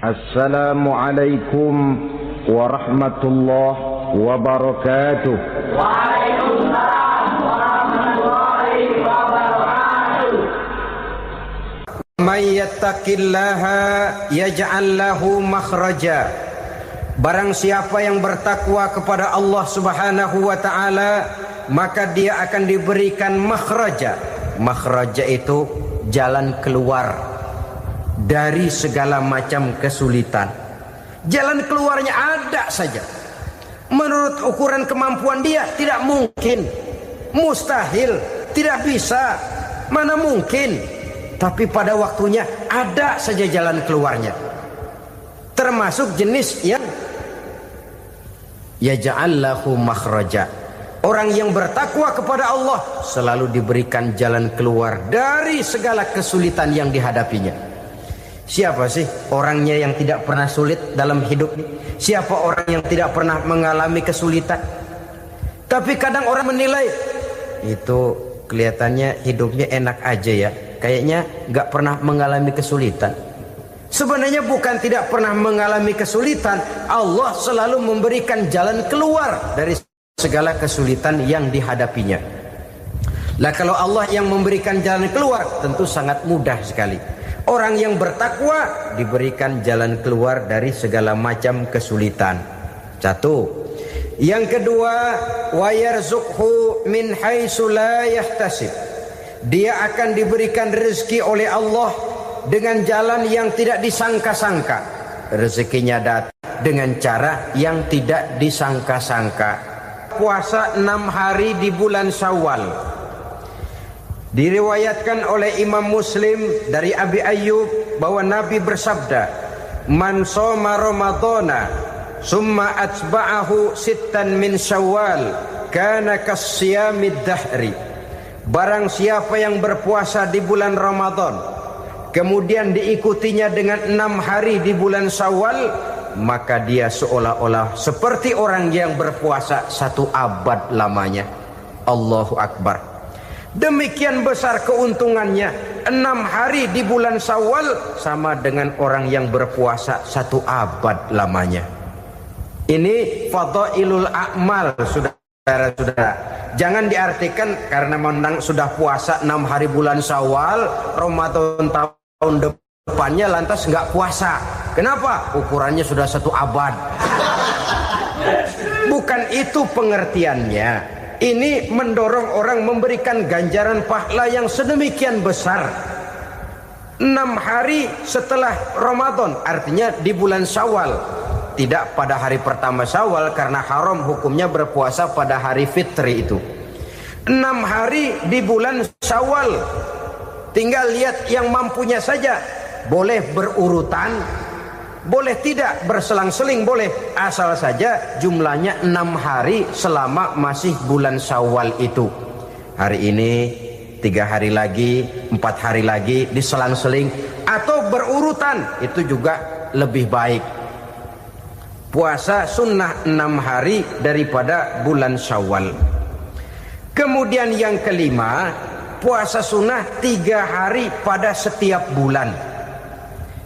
Assalamualaikum warahmatullahi wabarakatuh. Waalaikumsalam warahmatullahi wabarakatuh. Man yattaqillaha yaj'al lahu makhraja. Barang siapa yang bertakwa kepada Allah Subhanahu wa taala, maka dia akan diberikan makhraja. Makhraja itu jalan keluar dari segala macam kesulitan. Jalan keluarnya ada saja. Menurut ukuran kemampuan dia tidak mungkin, mustahil, tidak bisa, mana mungkin. Tapi pada waktunya ada saja jalan keluarnya. Termasuk jenis yang yaj'al lahu makhraja. Orang yang bertakwa kepada Allah selalu diberikan jalan keluar dari segala kesulitan yang dihadapinya. Siapa sih orangnya yang tidak pernah sulit dalam hidup ini? Siapa orang yang tidak pernah mengalami kesulitan? Tapi kadang orang menilai, itu kelihatannya hidupnya enak aja ya, kayaknya gak pernah mengalami kesulitan. Sebenarnya bukan tidak pernah mengalami kesulitan, Allah selalu memberikan jalan keluar dari segala kesulitan yang dihadapinya. Lah kalau Allah yang memberikan jalan keluar, tentu sangat mudah sekali. Orang yang bertakwa diberikan jalan keluar dari segala macam kesulitan. Satu. Yang kedua, wa yarzuqhu min haitsu la yahtasib. Dia akan diberikan rezeki oleh Allah dengan jalan yang tidak disangka-sangka. Rezekinya datang dengan cara yang tidak disangka-sangka. Puasa 6 hari di bulan Syawal. Diriwayatkan oleh Imam Muslim dari Abi Ayyub bahwa Nabi bersabda, "Man shoma Ramadhana summa atba'ahu sittan min Syawal kana kasyamid dahri." Barang siapa yang berpuasa di bulan Ramadan, kemudian diikutinya dengan 6 hari di bulan Syawal, maka dia seolah-olah seperti orang yang berpuasa 1 abad lamanya. Allahu Akbar. Demikian besar keuntungannya. 6 hari di bulan Syawal sama dengan orang yang berpuasa 1 abad lamanya. Ini fadailul a'mal, saudara-saudara. Jangan diartikan karena menang sudah puasa 6 hari bulan Syawal, Ramadan tahun depannya lantas nggak puasa. Kenapa? Ukurannya sudah 1 abad. Bukan itu pengertiannya. Ini mendorong orang memberikan ganjaran pahala yang sedemikian besar. 6 hari setelah Ramadan, artinya di bulan Syawal. Tidak pada hari pertama Syawal karena haram hukumnya berpuasa pada hari fitri itu. 6 hari di bulan Syawal. Tinggal lihat yang mampunya saja. Boleh berurutan, boleh tidak berselang-seling, boleh, asal saja jumlahnya 6 hari selama masih bulan Syawal itu. Hari ini 3 hari lagi, 4 hari lagi, diselang-seling atau berurutan, itu juga lebih baik. Puasa sunnah 6 hari daripada bulan Syawal. Kemudian yang kelima, puasa sunnah 3 hari pada setiap bulan.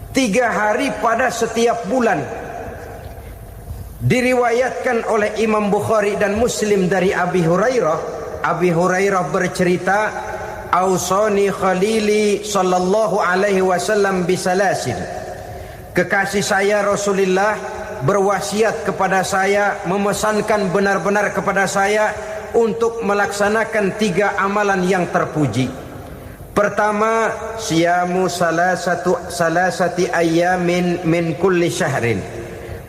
3 hari pada setiap bulan. Diriwayatkan oleh Imam Bukhari dan Muslim dari Abi Hurairah. Abi Hurairah bercerita, "Ausani khalili sallallahu alaihi wasallam bisalasin." Kekasih saya Rasulullah berwasiat kepada saya, memesankan benar-benar kepada saya untuk melaksanakan 3 amalan yang terpuji. Pertama, siyamu salasati ayyamin min kulli syahrin.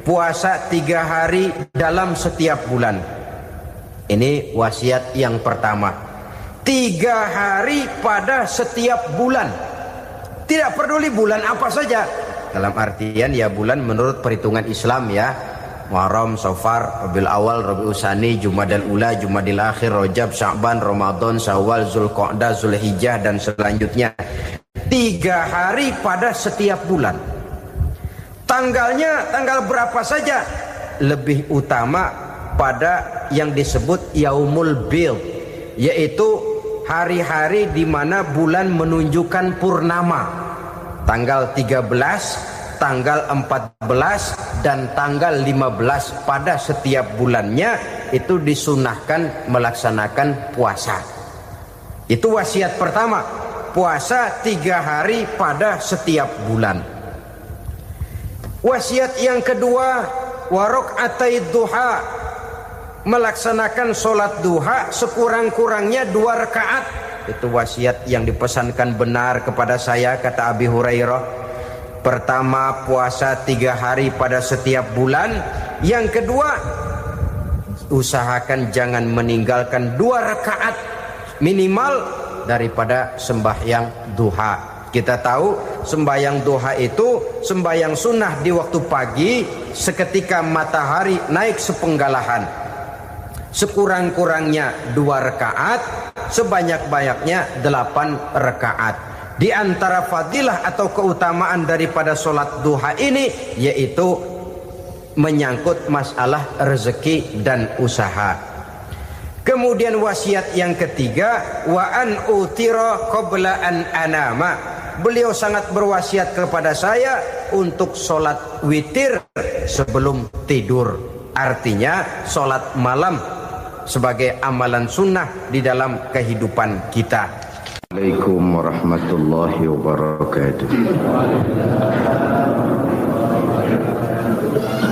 Puasa 3 hari dalam setiap bulan. Ini wasiat yang pertama. 3 hari pada setiap bulan. Tidak peduli bulan apa saja. Dalam artian ya bulan menurut perhitungan Islam ya. Muharram, Safar, Rabiul Awal, Rabiul Tsani, Jumadal Ula, Jumadil Akhir, Rajab, Sya'ban, Ramadan, Syawal, Zulqa'dah, Zulhijjah dan selanjutnya. 3 hari pada setiap bulan. Tanggalnya tanggal berapa saja, lebih utama pada yang disebut Yaumul Bid, yaitu hari-hari di mana bulan menunjukkan purnama. Tanggal 13, tanggal 14 dan tanggal 15 pada setiap bulannya itu disunahkan melaksanakan puasa. Itu wasiat pertama, puasa 3 hari pada setiap bulan. Wasiat yang kedua, warok'atai duha, melaksanakan sholat duha sekurang-kurangnya 2 rakaat. Itu wasiat yang dipesankan benar kepada saya, kata Abi Hurairah. Pertama, puasa 3 hari pada setiap bulan. Yang kedua, usahakan jangan meninggalkan 2 rakaat minimal daripada sembahyang duha. Kita tahu sembahyang duha itu sembahyang sunnah di waktu pagi seketika matahari naik sepenggalahan. Sekurang-kurangnya 2 rakaat, sebanyak-banyaknya 8 rakaat. Di antara fadilah atau keutamaan daripada sholat duha ini yaitu menyangkut masalah rezeki dan usaha. Kemudian wasiat yang ketiga, wa an utira qabla an anama. Beliau sangat berwasiat kepada saya untuk sholat witir sebelum tidur. Artinya sholat malam sebagai amalan sunnah di dalam kehidupan kita. Assalamualaikum warahmatullahi wabarakatuh.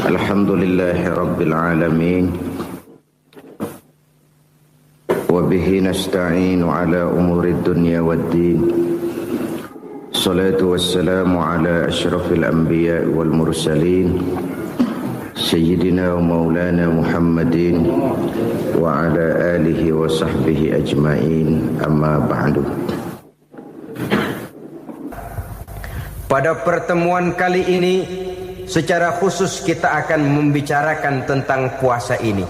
Alhamdulillahi rabbil alamin. Wa bihi nasta'inu ala umurid dunya waddin. Salatu wassalamu ala asyrafil anbiya wal mursalin Sayyidina wa maulana Muhammadin wa ala alihi wa sahbihi ajma'in, amma ba'du. Pada pertemuan kali ini secara khusus kita akan membicarakan tentang puasa ini.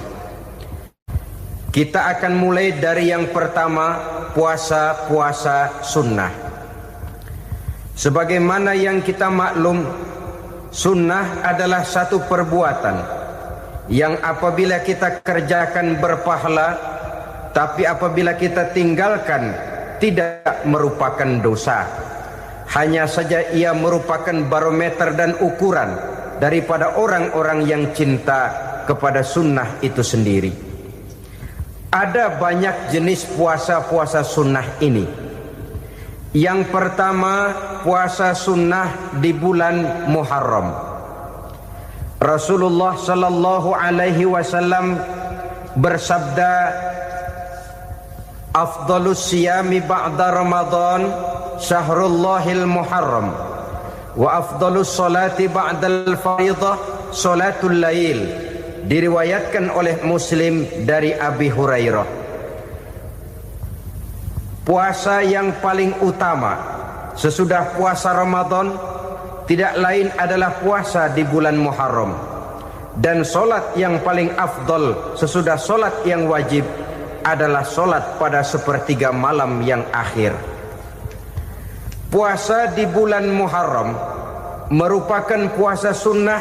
Kita akan mulai dari yang pertama, puasa sunnah. Sebagaimana yang kita maklum, sunnah adalah satu perbuatan yang apabila kita kerjakan berpahala, tapi apabila kita tinggalkan tidak merupakan dosa. Hanya saja ia merupakan barometer dan ukuran daripada orang-orang yang cinta kepada sunnah itu sendiri. Ada banyak jenis puasa-puasa sunnah ini. Yang pertama, puasa sunnah di bulan Muharram. Rasulullah sallallahu alaihi wasallam bersabda, afdalus siyami ba'da Ramadan syahrullahil Muharram wa afdalus salati ba'dal fariḍah salatul lail. Diriwayatkan oleh Muslim dari Abi Hurairah. Puasa yang paling utama sesudah puasa Ramadan tidak lain adalah puasa di bulan Muharram. Dan solat yang paling afdal sesudah solat yang wajib adalah solat pada sepertiga malam yang akhir. Puasa di bulan Muharram merupakan puasa sunnah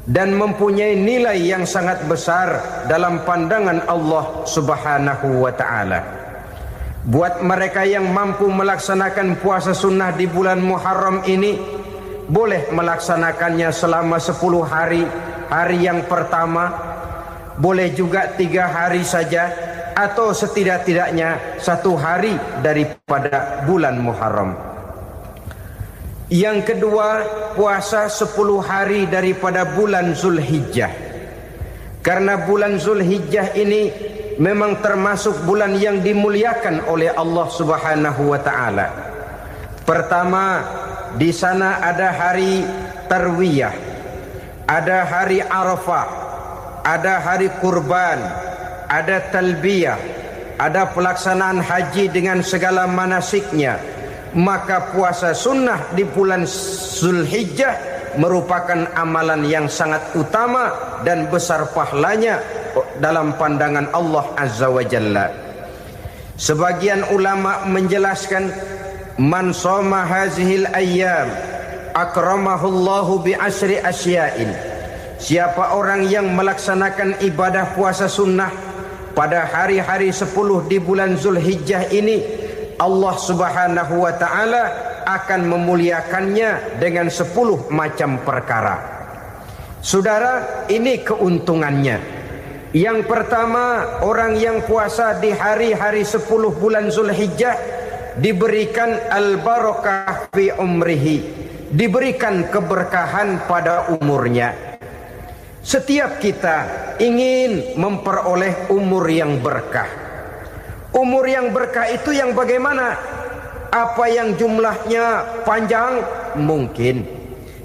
dan mempunyai nilai yang sangat besar dalam pandangan Allah Subhanahu wa ta'ala. Buat mereka yang mampu melaksanakan puasa sunnah di bulan Muharram ini, boleh melaksanakannya selama 10 hari. Hari yang pertama, boleh juga 3 hari saja, atau setidak-tidaknya 1 hari daripada bulan Muharram. Yang kedua, puasa 10 hari daripada bulan Zulhijjah. Karena bulan Zulhijjah ini memang termasuk bulan yang dimuliakan oleh Allah Subhanahu wa ta'ala. Pertama, di sana ada hari Tarwiyah, ada hari Arafah, ada hari Kurban, ada Talbiyah, ada pelaksanaan haji dengan segala manasiknya. Maka puasa sunnah di bulan Zulhijjah merupakan amalan yang sangat utama dan besar pahalanya dalam pandangan Allah Azza wa Jalla. Sebagian ulama menjelaskan, man shoma hazihil ayyam akramahullahu bi asyri asya'in. Siapa orang yang melaksanakan ibadah puasa sunnah pada hari-hari 10 di bulan Zulhijjah ini, Allah Subhanahu wa ta'ala akan memuliakannya dengan 10 macam perkara. Saudara, ini keuntungannya. Yang pertama, orang yang puasa di hari-hari 10 bulan Zulhijjah diberikan al-barakah fi umrihi, diberikan keberkahan pada umurnya. Setiap kita ingin memperoleh umur yang berkah. Umur yang berkah itu yang bagaimana? Apa yang jumlahnya panjang? Mungkin.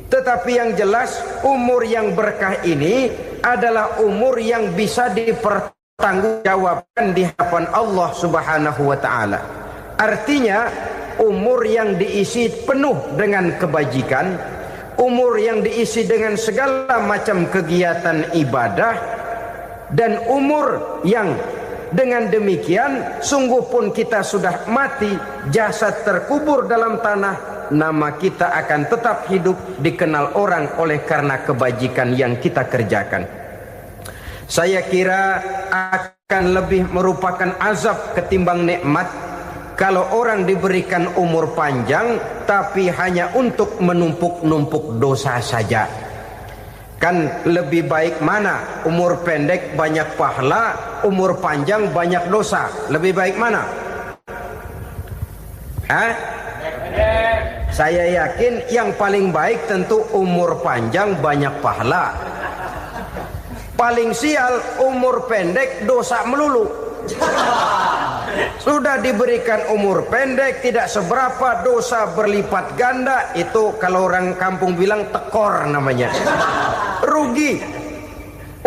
Tetapi yang jelas umur yang berkah ini adalah umur yang bisa dipertanggungjawabkan di hadapan Allah Subhanahu wa taala. Artinya umur yang diisi penuh dengan kebajikan, umur yang diisi dengan segala macam kegiatan ibadah, dan umur yang dengan demikian sungguh pun kita sudah mati, jasad terkubur dalam tanah, nama kita akan tetap hidup, dikenal orang oleh karena kebajikan yang kita kerjakan. Saya kira akan lebih merupakan azab ketimbang nikmat kalau orang diberikan umur panjang tapi hanya untuk menumpuk-numpuk dosa saja. Kan lebih baik mana? Umur pendek banyak pahala, umur panjang banyak dosa. Lebih baik mana? Saya yakin yang paling baik tentu umur panjang banyak pahala. Paling sial umur pendek dosa melulu. Sudah diberikan umur pendek, tidak seberapa, dosa berlipat ganda. Itu kalau orang kampung bilang tekor namanya. Rugi.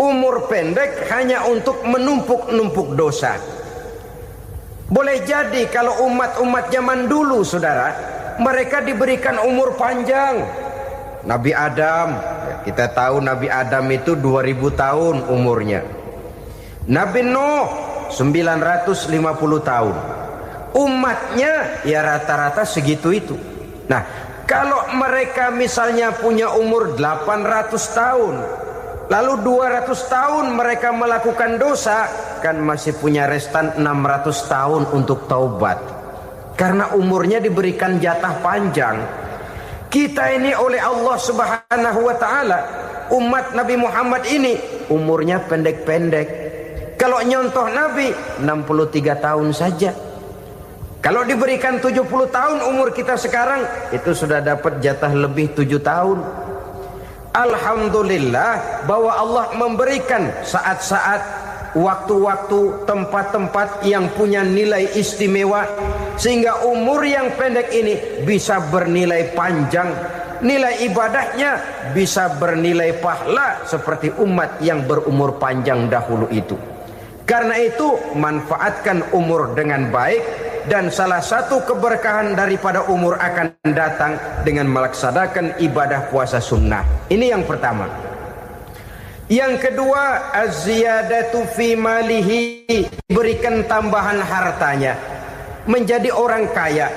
Umur pendek hanya untuk menumpuk-numpuk dosa. Boleh jadi kalau umat-umat zaman dulu, saudara, mereka diberikan umur panjang. Nabi Adam, kita tahu Nabi Adam itu 2000 tahun umurnya. Nabi Nuh 950 tahun. Umatnya ya rata-rata segitu itu. Nah, kalau mereka misalnya punya umur 800 tahun, lalu 200 tahun mereka melakukan dosa, kan masih punya restan 600 tahun untuk taubat. Karena umurnya diberikan jatah panjang. Kita ini oleh Allah Subhanahu wa taala, umat Nabi Muhammad ini umurnya pendek-pendek. Kalau nyontoh Nabi 63 tahun saja. Kalau diberikan 70 tahun umur kita sekarang, itu sudah dapat jatah lebih 7 tahun. Alhamdulillah bahwa Allah memberikan saat-saat, waktu-waktu, tempat-tempat yang punya nilai istimewa, sehingga umur yang pendek ini bisa bernilai panjang. Nilai ibadahnya bisa bernilai pahala seperti umat yang berumur panjang dahulu itu. Karena itu manfaatkan umur dengan baik, dan salah satu keberkahan daripada umur akan datang dengan melaksanakan ibadah puasa sunnah. Ini yang pertama. Yang kedua, az-ziyadatu fi malihi, berikan tambahan hartanya, menjadi orang kaya.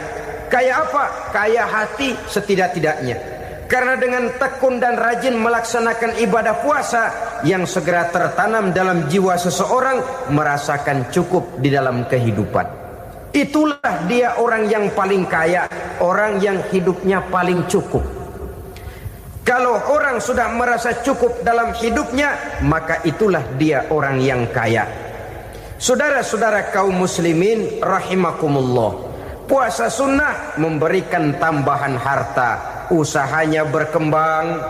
Kaya apa? Kaya hati setidak-tidaknya. Karena dengan tekun dan rajin melaksanakan ibadah puasa yang segera tertanam dalam jiwa seseorang, merasakan cukup di dalam kehidupan. Itulah dia orang yang paling kaya, orang yang hidupnya paling cukup. Kalau orang sudah merasa cukup dalam hidupnya, maka itulah dia orang yang kaya. Saudara-saudara kaum muslimin rahimakumullah, puasa sunnah memberikan tambahan harta. Usahanya berkembang,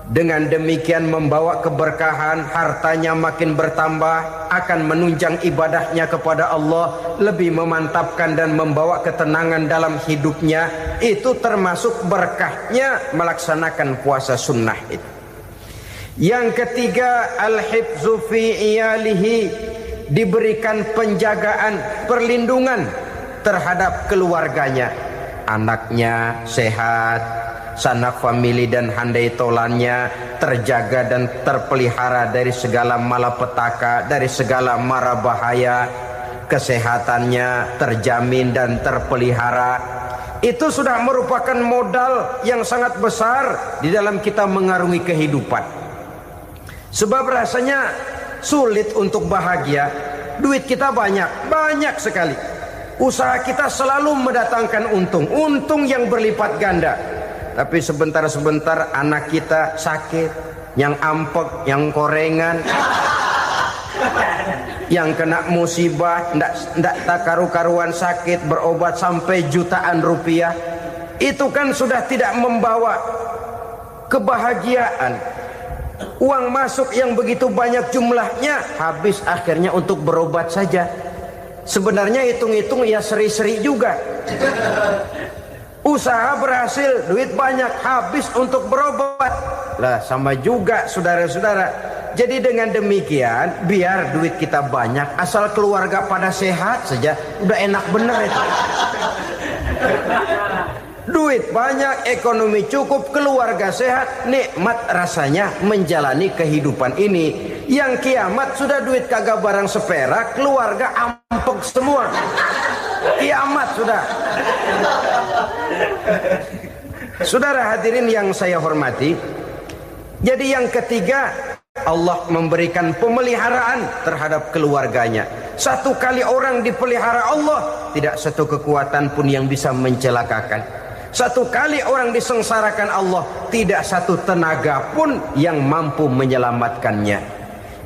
dengan demikian membawa keberkahan, hartanya makin bertambah, akan menunjang ibadahnya kepada Allah, lebih memantapkan dan membawa ketenangan dalam hidupnya. Itu termasuk berkahnya melaksanakan puasa sunnah itu. Yang ketiga, al-hifzu fi iyalihi, diberikan penjagaan, perlindungan terhadap keluarganya. Anaknya sehat, sanak famili dan handai tolannya terjaga dan terpelihara dari segala malapetaka, dari segala mara bahaya. Kesehatannya terjamin dan terpelihara. Itu sudah merupakan modal yang sangat besar di dalam kita mengarungi kehidupan. Sebab rasanya sulit untuk bahagia. Duit kita banyak sekali. Usaha kita selalu mendatangkan untung yang berlipat ganda. Tapi sebentar-sebentar anak kita sakit, yang ampek, yang korengan, yang kena musibah, ndak tak karu-karuan sakit, berobat sampai jutaan rupiah. Itu kan sudah tidak membawa kebahagiaan. Uang masuk yang begitu banyak jumlahnya habis akhirnya untuk berobat saja. Sebenarnya hitung-hitung ya seri-seri juga. Usaha berhasil, duit banyak, habis untuk berobat. Lah sama juga saudara-saudara. Jadi dengan demikian, biar duit kita banyak, asal keluarga pada sehat saja, udah enak bener itu. Duit banyak, ekonomi cukup, keluarga sehat, nikmat rasanya menjalani kehidupan ini. Yang kiamat sudah duit kagak barang seperak, keluarga ampek semua. Kiamat sudah. Saudara hadirin yang saya hormati, jadi yang ketiga, Allah memberikan pemeliharaan terhadap keluarganya. Satu kali orang dipelihara Allah, tidak satu kekuatan pun yang bisa mencelakakan. Satu kali orang disengsarakan Allah, tidak satu tenaga pun yang mampu menyelamatkannya.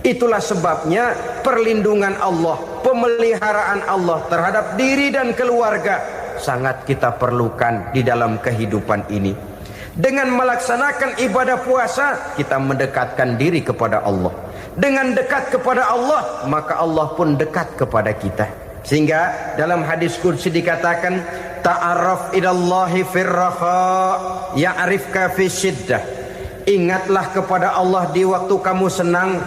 Itulah sebabnya perlindungan Allah, pemeliharaan Allah terhadap diri dan keluarga sangat kita perlukan di dalam kehidupan ini. Dengan melaksanakan ibadah puasa, kita mendekatkan diri kepada Allah. Dengan dekat kepada Allah, maka Allah pun dekat kepada kita. Sehingga dalam hadis qudsi dikatakan, ta'arraf ilallahi firraha ya'rifka fi syiddah. Ingatlah kepada Allah di waktu kamu senang,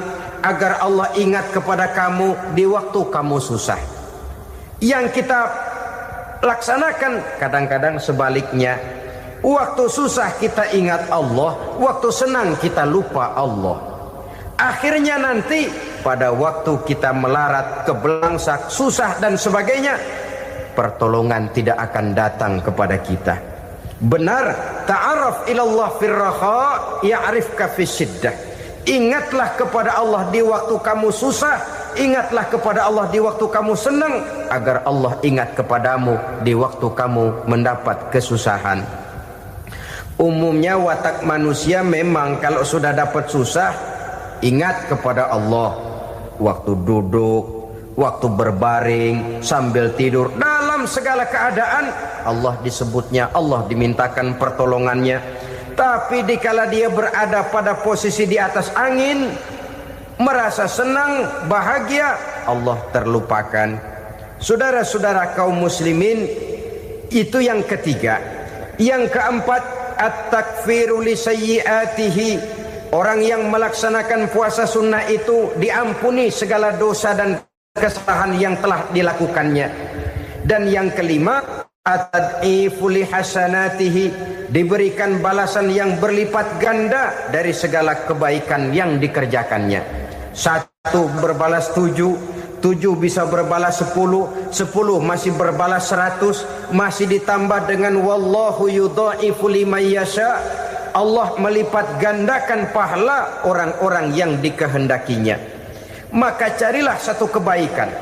agar Allah ingat kepada kamu di waktu kamu susah. Yang kita laksanakan kadang-kadang sebaliknya. Waktu susah kita ingat Allah, waktu senang kita lupa Allah. Akhirnya nanti pada waktu kita melarat, kebelangsak, susah dan sebagainya, pertolongan tidak akan datang kepada kita. Benar, ta'arraf ilallah firraha ya'rifka fi syiddah. Ingatlah kepada Allah di waktu kamu susah, ingatlah kepada Allah di waktu kamu senang, agar Allah ingat kepadamu di waktu kamu mendapat kesusahan. Umumnya watak manusia memang kalau sudah dapat susah, ingat kepada Allah. Waktu duduk, waktu berbaring, sambil tidur, dalam segala keadaan Allah disebutnya, Allah dimintakan pertolongannya. Tapi dikala dia berada pada posisi di atas angin, merasa senang, bahagia, Allah terlupakan. Saudara-saudara kaum muslimin, itu yang ketiga. Yang keempat, at-takfiru li sayyiatihi. Orang yang melaksanakan puasa sunnah itu diampuni segala dosa dan kesalahan yang telah dilakukannya. Dan yang kelima, at-tad'ifu li hasanatihi, diberikan balasan yang berlipat ganda dari segala kebaikan yang dikerjakannya. 1 berbalas 7, 7 bisa berbalas 10, 10 masih berbalas 100, masih ditambah dengan wallahu yudha'ifu liman yasha. Allah melipat gandakan pahala orang-orang yang dikehendakinya. Maka carilah satu kebaikan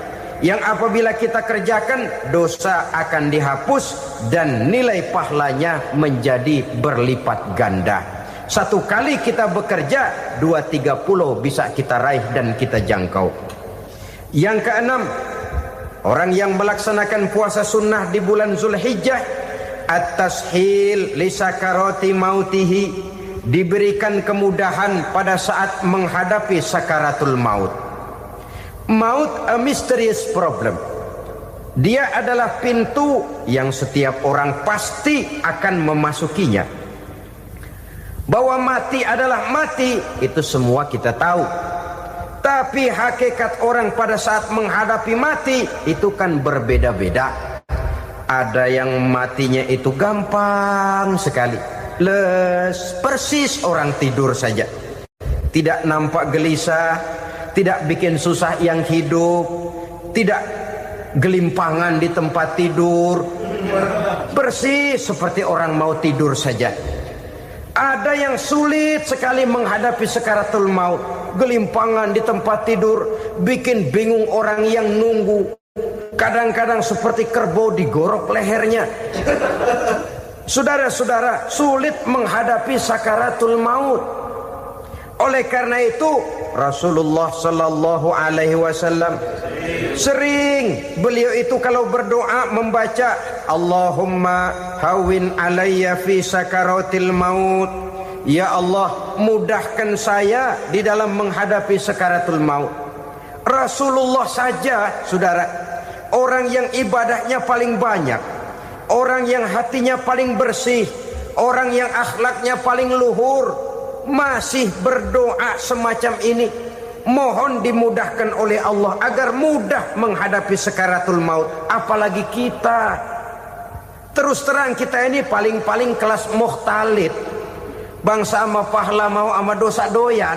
yang apabila kita kerjakan, dosa akan dihapus dan nilai pahalanya menjadi berlipat ganda. Satu kali kita bekerja, 2-3 pulau bisa kita raih dan kita jangkau. Yang keenam, orang yang melaksanakan puasa sunnah di bulan Zulhijjah, at-tashil li sakarati mautihi, diberikan kemudahan pada saat menghadapi sakaratul maut. Maut a mysterious problem. Dia adalah pintu yang setiap orang pasti akan memasukinya. Bahwa mati adalah mati, itu semua kita tahu. Tapi hakikat orang pada saat menghadapi mati itu kan berbeda-beda. Ada yang matinya itu gampang sekali, persis orang tidur saja, tidak nampak gelisah, tidak bikin susah yang hidup, tidak gelimpangan di tempat tidur, persis seperti orang mau tidur saja. Ada yang sulit sekali menghadapi sakaratul maut, gelimpangan di tempat tidur, bikin bingung orang yang nunggu. kadang-kadang seperti kerbau digorok lehernya. Saudara-saudara, sulit menghadapi sakaratul maut. Oleh karena itu Rasulullah sallallahu alaihi wasallam sering beliau itu kalau berdoa membaca Allahumma hawin alayya fi sakaratil maut. Ya Allah, mudahkan saya di dalam menghadapi sakaratul maut. Rasulullah saja, saudara, orang yang ibadahnya paling banyak, orang yang hatinya paling bersih, orang yang akhlaknya paling luhur, masih berdoa semacam ini. Mohon dimudahkan oleh Allah agar mudah menghadapi sakaratul maut. Apalagi kita, terus terang kita ini paling-paling kelas muhtalid. Bangsa sama pahala mau sama dosa doyan.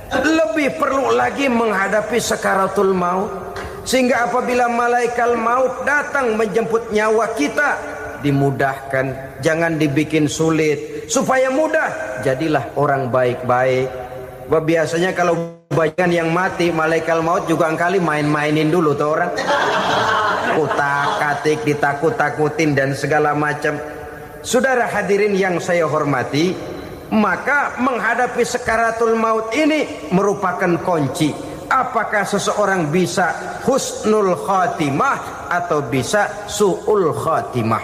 Lebih perlu lagi menghadapi sakaratul maut. Sehingga apabila malaikat maut datang menjemput nyawa kita, dimudahkan, jangan dibikin sulit. Supaya mudah, jadilah orang baik-baik. Biasanya kalau bagian yang mati, malaikat maut juga kali main-mainin dulu tuh orang. Kutak-katik, ditakut-takutin dan segala macam. Saudara hadirin yang saya hormati, maka menghadapi sakaratul maut ini merupakan kunci. Apakah seseorang bisa husnul khatimah atau bisa su'ul khatimah?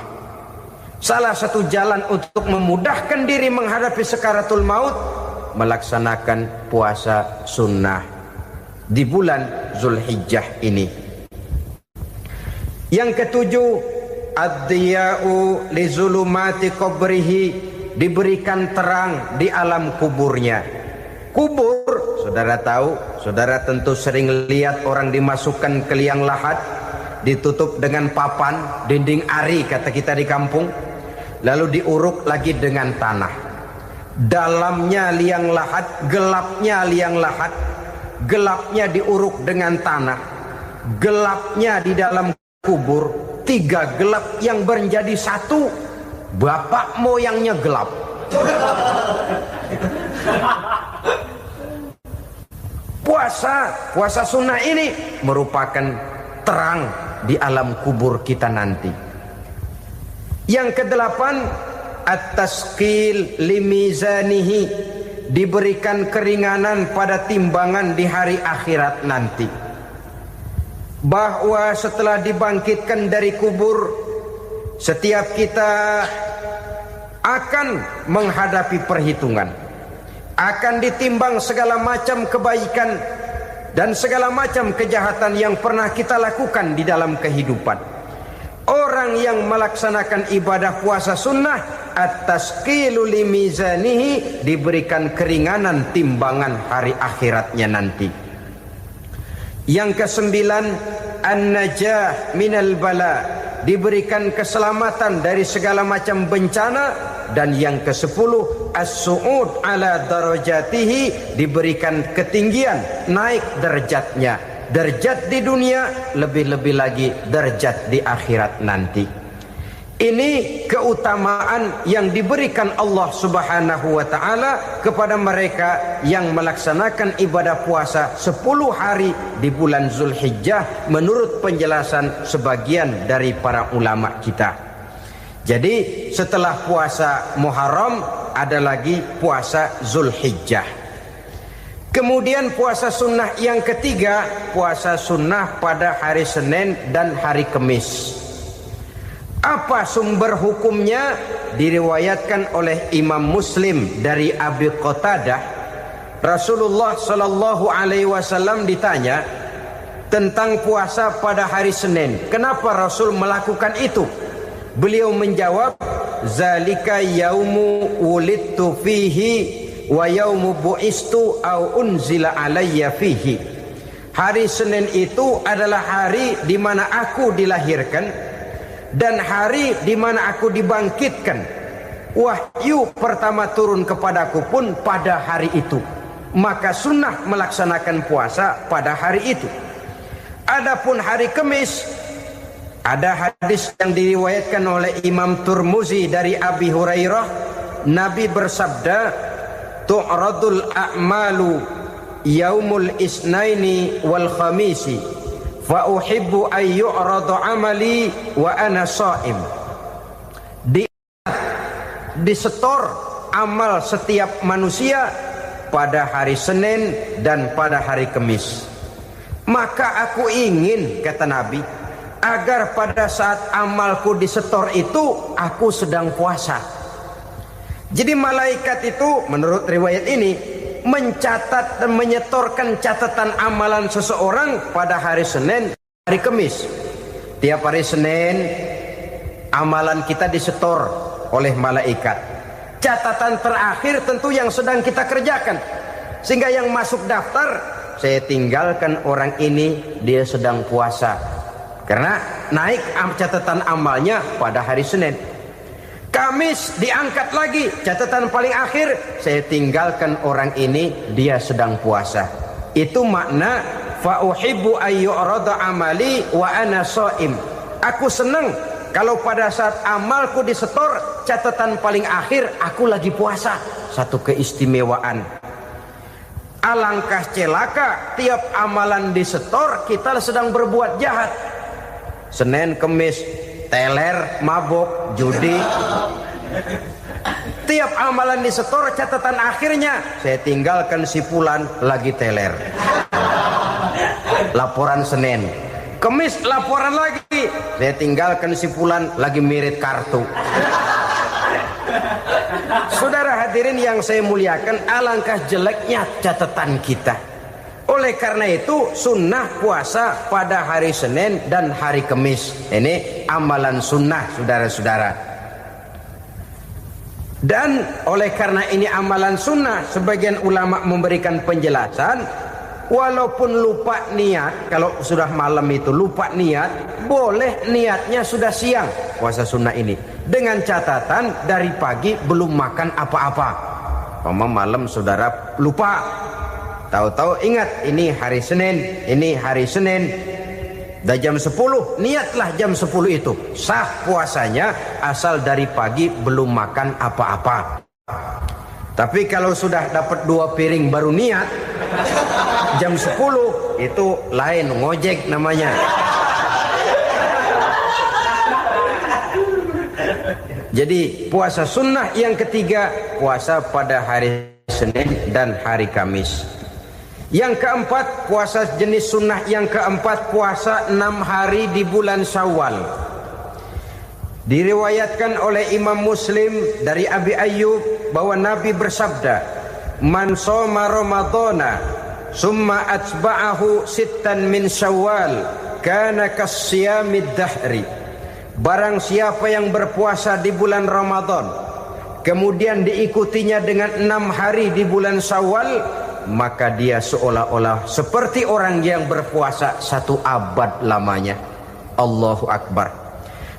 Salah satu jalan untuk memudahkan diri menghadapi sakaratul maut, melaksanakan puasa sunnah di bulan Zulhijjah ini. Yang ketujuh, ad-diya'u li zulumati qabrihi, diberikan terang di alam kuburnya. Kubur, saudara tahu, saudara tentu sering lihat orang dimasukkan ke liang lahat, ditutup dengan papan, dinding ari kata kita di kampung, lalu diuruk lagi dengan tanah. Dalamnya liang lahat, gelapnya liang lahat, gelapnya diuruk dengan tanah, gelapnya di dalam kubur, tiga gelap yang menjadi satu. Bapak moyangnya gelap. Puasa sunnah ini merupakan terang di alam kubur kita nanti. Yang kedelapan, at-tasqil limizanihi, diberikan keringanan pada timbangan di hari akhirat nanti. Bahwa setelah dibangkitkan dari kubur, setiap kita akan menghadapi perhitungan, akan ditimbang segala macam kebaikan dan segala macam kejahatan yang pernah kita lakukan di dalam kehidupan. Orang yang melaksanakan ibadah puasa sunnah, at-tasqilu limizanihi, diberikan keringanan timbangan hari akhiratnya nanti. Yang kesembilan, an-najah minal bala, diberikan keselamatan dari segala macam bencana. Dan yang ke-10, as-su'ud ala darajatihi, diberikan ketinggian, naik derajatnya, derajat di dunia, lebih-lebih lagi derajat di akhirat nanti. Ini keutamaan yang diberikan Allah Subhanahu wa ta'ala kepada mereka yang melaksanakan ibadah puasa 10 hari di bulan Zulhijjah menurut penjelasan sebagian dari para ulama kita. Jadi setelah puasa Muharram ada lagi puasa Zulhijjah. Kemudian puasa sunnah yang ketiga, puasa sunnah pada hari Senin dan hari Kamis. Apa sumber hukumnya? Diriwayatkan oleh Imam Muslim dari Abi Qatadah, Rasulullah sallallahu alaihi wasallam ditanya tentang puasa pada hari Senin. Kenapa Rasul melakukan itu? Beliau menjawab, zalika yaumu wulidtu fihi wa yaumu bu'istu au unzila alayya fihi. Hari Senin itu adalah hari di mana aku dilahirkan dan hari di mana aku dibangkitkan. Wahyu pertama turun kepadaku pun pada hari itu. Maka sunnah melaksanakan puasa pada hari itu. Adapun hari Kamis, ada hadis yang diriwayatkan oleh Imam Turmuzi dari Abi Hurairah, Nabi bersabda, tu'radul a'malu yaumul isnaini wal khamisi fa uhibbu ay yu'rada amali wa ana shaim. Disetor amal setiap manusia pada hari Senin dan pada hari Kamis. Maka aku ingin, kata Nabi, agar pada saat amalku disetor itu aku sedang puasa. Jadi malaikat itu menurut riwayat ini mencatat dan menyetorkan catatan amalan seseorang pada hari Senin, hari Kamis. Tiap hari Senin amalan kita disetor oleh malaikat. Catatan terakhir tentu yang sedang kita kerjakan. Sehingga yang masuk daftar, saya tinggalkan orang ini, dia sedang puasa. Karena naik catatan amalnya pada hari Senin. Kamis diangkat lagi, catatan paling akhir, saya tinggalkan orang ini, dia sedang puasa. Itu makna fa uhibbu ayyurada amali wa ana shaim. Aku senang kalau pada saat amalku disetor, catatan paling akhir aku lagi puasa. Satu keistimewaan. Alangkah celaka tiap amalan disetor kita sedang berbuat jahat. Senin, Kamis, teler, mabok, judi. Tiap amalan disetor catatan akhirnya saya tinggalkan si fulan lagi teler. Laporan Senin. Kamis laporan lagi, saya tinggalkan si fulan lagi mirit kartu. Saudara hadirin yang saya muliakan, alangkah jeleknya catatan kita. Oleh karena itu sunnah puasa pada hari Senin dan hari Kamis. Ini amalan sunnah, saudara-saudara. Dan oleh karena ini amalan sunnah, sebagian ulama memberikan penjelasan, walaupun lupa niat, kalau sudah malam itu lupa niat, boleh niatnya sudah siang puasa sunnah ini, dengan catatan dari pagi belum makan apa-apa. Malam saudara lupa, tahu-tahu ingat ini hari Senin, dah jam 10, niatlah jam 10 itu, sah puasanya asal dari pagi belum makan apa-apa. Tapi kalau sudah dapat 2 piring baru niat, jam 10 itu lain, ngojek namanya. Jadi puasa sunnah yang ketiga, puasa pada hari Senin dan hari Kamis. Yang keempat, puasa jenis sunnah yang keempat, puasa 6 hari di bulan Syawal. Diriwayatkan oleh Imam Muslim dari Abi Ayyub bahwa Nabi bersabda, "Man shoma Ramadhana summa atba'ahu sittan min Syawal kana kasyamid dahri." Barang siapa yang berpuasa di bulan Ramadan kemudian diikutinya dengan 6 hari di bulan Syawal, maka dia seolah-olah seperti orang yang berpuasa 1 abad lamanya. Allahu Akbar.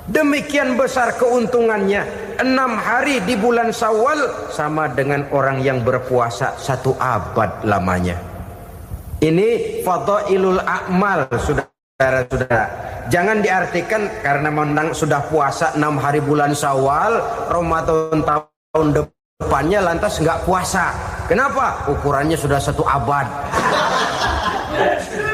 Demikian besar keuntungannya. 6 hari di bulan Syawal sama dengan orang yang berpuasa 1 abad lamanya. Ini fadailul a'mal, saudara-saudara. Jangan diartikan karena menang sudah puasa 6 hari bulan Syawal, Ramadan tahun depannya lantas nggak puasa. Kenapa? Ukurannya sudah 1 abad.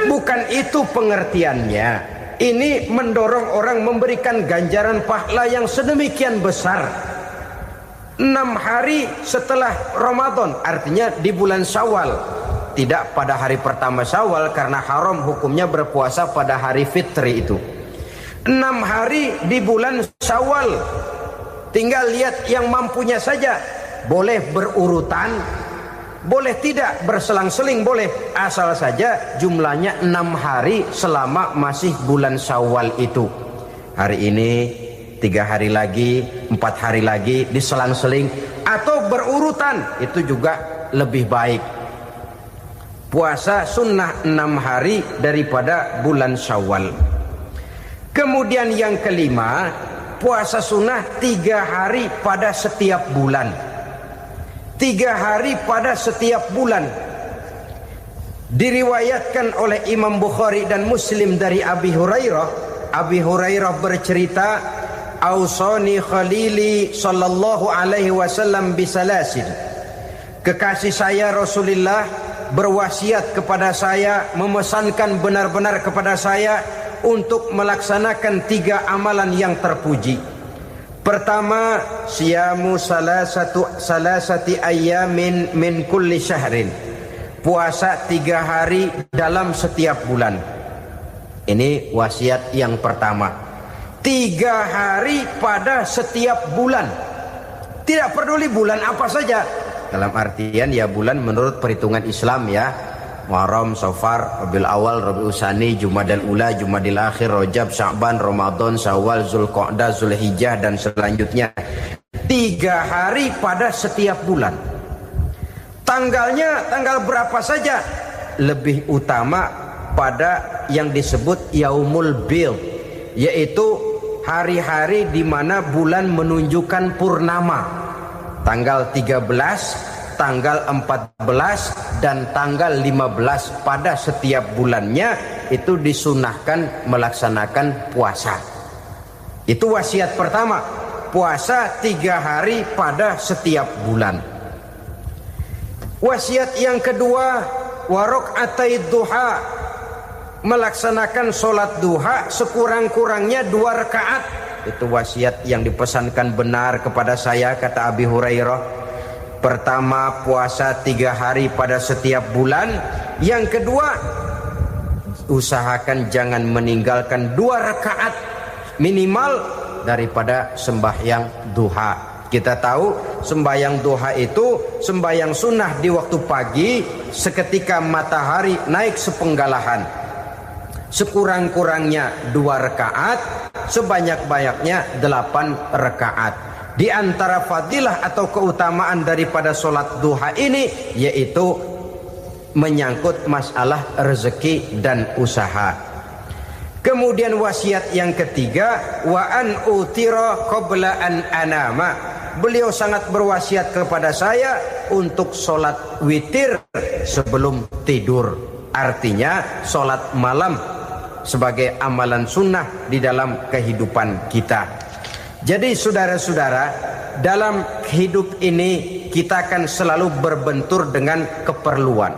Bukan itu pengertiannya. Ini mendorong orang memberikan ganjaran pahala yang sedemikian besar. 6 hari setelah Ramadan, artinya di bulan Syawal. Tidak pada hari pertama Syawal karena haram hukumnya berpuasa pada hari fitri itu. 6 hari di bulan Syawal. Tinggal lihat yang mampunya saja. Boleh berurutan, boleh tidak berselang-seling, boleh. Asal saja jumlahnya 6 hari selama masih bulan Syawal itu. Hari ini 3 hari lagi, 4 hari lagi, diselang-seling atau berurutan, itu juga lebih baik. Puasa sunnah 6 hari daripada bulan Syawal. Kemudian yang kelima, puasa sunnah 3 hari pada setiap bulan. 3 hari pada setiap bulan. Diriwayatkan oleh Imam Bukhari dan Muslim dari Abi Hurairah. Abi Hurairah bercerita, "Ausani khalili sallallahu alaihi wasallam bisalasin." Kekasih saya Rasulullah berwasiat kepada saya, memesankan benar-benar kepada saya untuk melaksanakan 3 amalan yang terpuji. Pertama, siyamu salasati ayyamin min kulli syahrin. Puasa 3 hari dalam setiap bulan. Ini wasiat yang pertama. 3 hari pada setiap bulan. Tidak peduli bulan apa saja. Dalam artian ya bulan menurut perhitungan Islam ya. Muharram, Safar, Rabiul Awal, Rabiul Tsani, Jumadal Ula, Jumadil Akhir, Rajab, Sya'ban, Ramadan, Syawal, Zulqa'dah, Zulhijjah dan selanjutnya. 3 hari pada setiap bulan. Tanggalnya tanggal berapa saja. Lebih utama pada yang disebut Yaumul Bil, yaitu hari-hari di mana bulan menunjukkan purnama. Tanggal 13, tanggal 14 dan tanggal 15 pada setiap bulannya itu disunahkan melaksanakan puasa. Itu wasiat pertama, puasa 3 hari pada setiap bulan. Wasiat yang kedua, waraqatai duha, melaksanakan sholat duha sekurang-kurangnya 2 rakaat. Itu wasiat yang dipesankan benar kepada saya, kata Abi Hurairah. Pertama, puasa 3 hari pada setiap bulan. Yang kedua, usahakan jangan meninggalkan 2 rakaat minimal daripada sembahyang duha. Kita tahu sembahyang duha itu sembahyang sunnah di waktu pagi seketika matahari naik sepenggalahan. Sekurang-kurangnya 2 rakaat, sebanyak-banyaknya 8 rakaat. Di antara fadilah atau keutamaan daripada sholat duha ini yaitu menyangkut masalah rezeki dan usaha. Kemudian wasiat yang ketiga, wa an utira qabla an anama. Beliau sangat berwasiat kepada saya untuk sholat witir sebelum tidur. Artinya sholat malam sebagai amalan sunnah di dalam kehidupan kita. Jadi saudara-saudara, dalam hidup ini kita akan selalu berbentur dengan keperluan.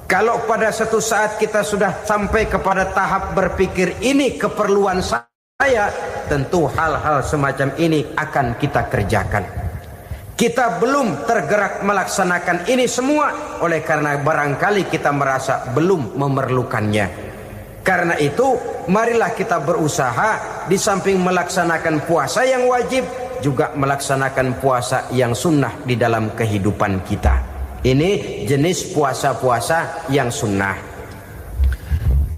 Kalau pada satu saat kita sudah sampai kepada tahap berpikir ini keperluan saya, tentu hal-hal semacam ini akan kita kerjakan. Kita belum tergerak melaksanakan ini semua oleh karena barangkali kita merasa belum memerlukannya. Karena itu, marilah kita berusaha di samping melaksanakan puasa yang wajib, juga melaksanakan puasa yang sunnah di dalam kehidupan kita. Ini jenis puasa-puasa yang sunnah.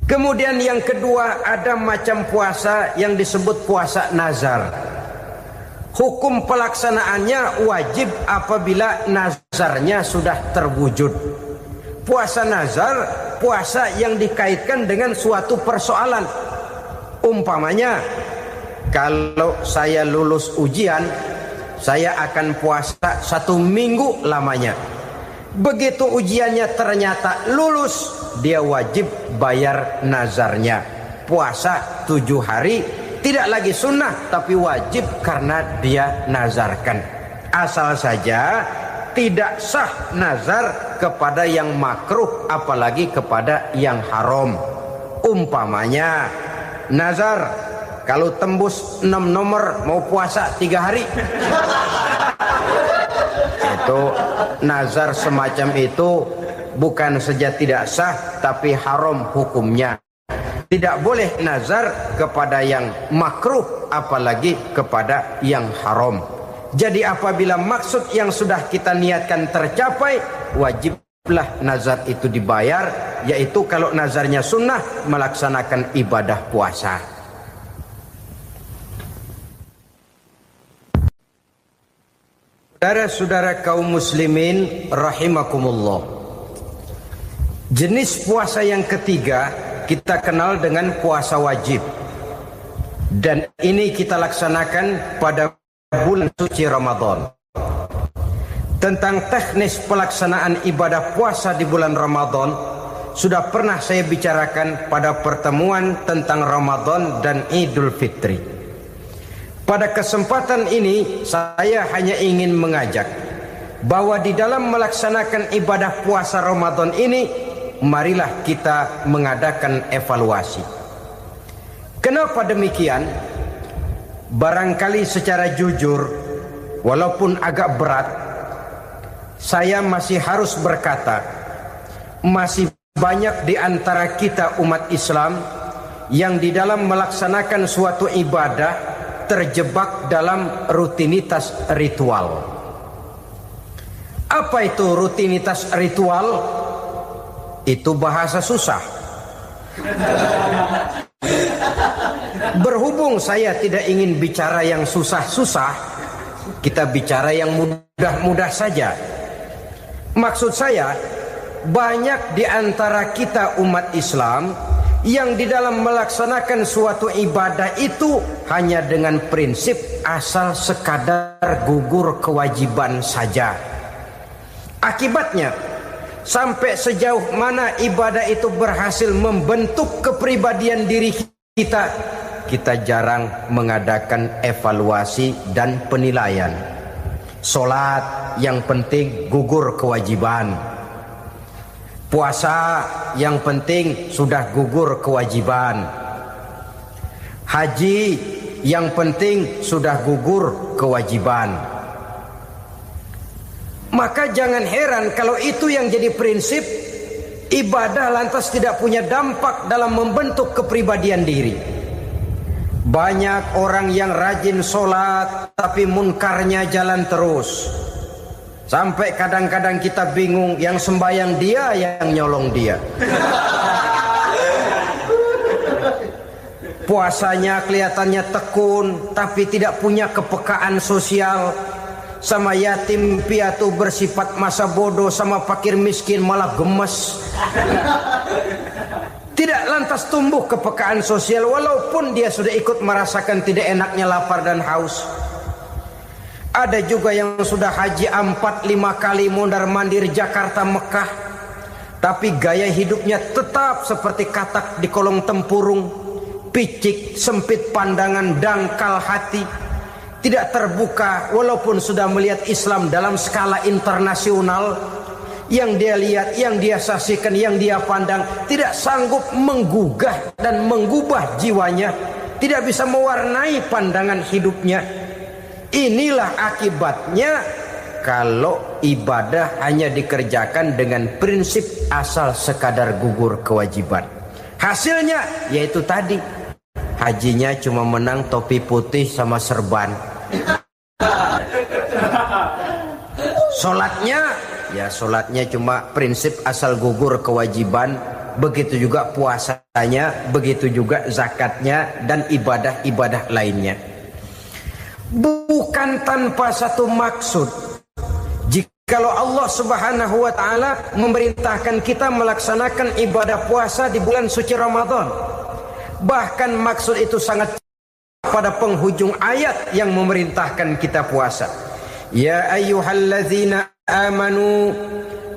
Kemudian yang kedua, ada macam puasa yang disebut puasa nazar. Hukum pelaksanaannya wajib apabila nazarnya sudah terwujud. Puasa nazar, puasa yang dikaitkan dengan suatu persoalan. Umpamanya, kalau saya lulus ujian, saya akan puasa 1 minggu lamanya. Begitu ujiannya ternyata lulus, dia wajib bayar nazarnya. Puasa 7 hari, tidak lagi sunnah, tapi wajib karena dia nazarkan. Asal saja tidak sah nazar kepada yang makruh, apalagi kepada yang haram. Umpamanya nazar, kalau tembus 6 nomor mau puasa 3 hari. Itu nazar semacam itu bukan saja tidak sah, tapi haram hukumnya. Tidak boleh nazar kepada yang makruh, apalagi kepada yang haram. Jadi apabila maksud yang sudah kita niatkan tercapai, wajiblah nazar itu dibayar, yaitu kalau nazarnya sunnah, melaksanakan ibadah puasa. Saudara-saudara kaum muslimin rahimakumullah, jenis puasa yang ketiga kita kenal dengan puasa wajib, dan ini kita laksanakan pada bulan suci Ramadan. Tentang teknis pelaksanaan ibadah puasa di bulan Ramadan sudah pernah saya bicarakan pada pertemuan tentang Ramadan dan Idul Fitri. Pada kesempatan ini saya hanya ingin mengajak bahwa di dalam melaksanakan ibadah puasa Ramadan ini, marilah kita mengadakan evaluasi. Kenapa demikian? Barangkali secara jujur, walaupun agak berat, saya masih harus berkata, masih banyak di antara kita umat Islam yang di dalam melaksanakan suatu ibadah terjebak dalam rutinitas ritual. Apa itu rutinitas ritual? Itu bahasa susah. Berhubung saya tidak ingin bicara yang susah-susah, kita bicara yang mudah-mudah saja. Maksud saya, banyak di antara kita umat Islam yang di dalam melaksanakan suatu ibadah itu hanya dengan prinsip asal sekadar gugur kewajiban saja. Akibatnya, sampai sejauh mana ibadah itu berhasil membentuk kepribadian diri kita, kita jarang mengadakan evaluasi dan penilaian. Solat yang penting gugur kewajiban. Puasa yang penting sudah gugur kewajiban. Haji yang penting sudah gugur kewajiban. Maka jangan heran kalau itu yang jadi prinsip, ibadah lantas tidak punya dampak dalam membentuk kepribadian diri. Banyak orang yang rajin sholat tapi munkarnya jalan terus. Sampai kadang-kadang kita bingung, yang sembahyang dia, yang nyolong dia. Puasanya kelihatannya tekun tapi tidak punya kepekaan sosial. Sama yatim piatu bersifat masa bodoh, sama fakir miskin malah gemes. Tidak lantas tumbuh kepekaan sosial walaupun dia sudah ikut merasakan tidak enaknya lapar dan haus. Ada juga yang sudah haji 4-5 kali mondar-mandir Jakarta Mekah, tapi gaya hidupnya tetap seperti katak di kolong tempurung, picik, sempit pandangan, dangkal hati, tidak terbuka walaupun sudah melihat Islam dalam skala internasional. Yang dia lihat, yang dia saksikan, yang dia pandang tidak sanggup menggugah dan mengubah jiwanya, tidak bisa mewarnai pandangan hidupnya. Inilah akibatnya kalau ibadah hanya dikerjakan dengan prinsip asal sekadar gugur kewajiban. Hasilnya yaitu tadi, hajinya cuma menang topi putih sama serban. Sholatnya cuma prinsip asal gugur kewajiban. Begitu juga puasanya, begitu juga zakatnya dan ibadah-ibadah lainnya. Bukan tanpa satu maksud. Jikalau Allah Subhanahu wa taala memerintahkan kita melaksanakan ibadah puasa di bulan suci Ramadan, bahkan maksud itu sangat pada penghujung ayat yang memerintahkan kita puasa. Ya ayyuhallazina amanu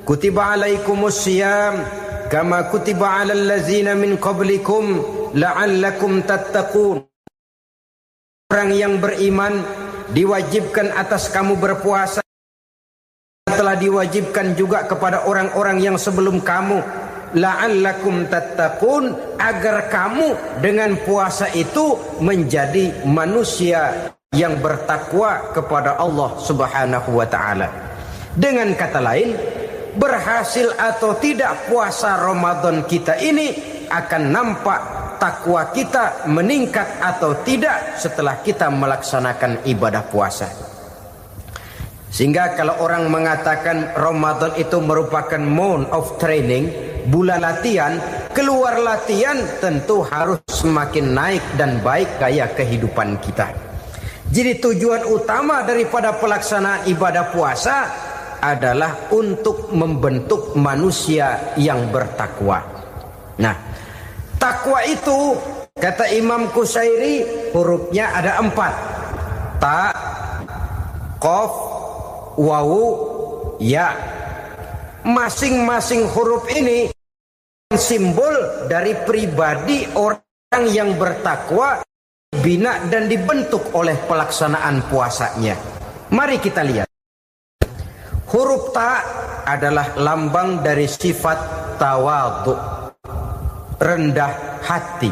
kutiba alaikumus syiyam kama kutiba alal ladzina min qablikum la'allakum tattaqun. Orang yang beriman diwajibkan atas kamu berpuasa, telah diwajibkan juga kepada orang-orang yang sebelum kamu, la'allakum tattaqun, agar kamu dengan puasa itu menjadi manusia yang bertakwa kepada Allah Subhanahu wa taala. Dengan kata lain, berhasil atau tidak puasa Ramadan kita ini akan nampak takwa kita meningkat atau tidak setelah kita melaksanakan ibadah puasa. Sehingga kalau orang mengatakan Ramadan itu merupakan month of training, bulan latihan, keluar latihan tentu harus semakin naik dan baik gaya kehidupan kita. Jadi tujuan utama daripada pelaksanaan ibadah puasa adalah untuk membentuk manusia yang bertakwa. Nah, takwa itu kata Imam Qusairi hurufnya ada 4. Ta, qaf, wawu, ya. Masing-masing huruf ini simbol dari pribadi orang yang bertakwa, bina dan dibentuk oleh pelaksanaan puasanya. Mari kita lihat. Huruf ta adalah lambang dari sifat tawadhu, rendah hati.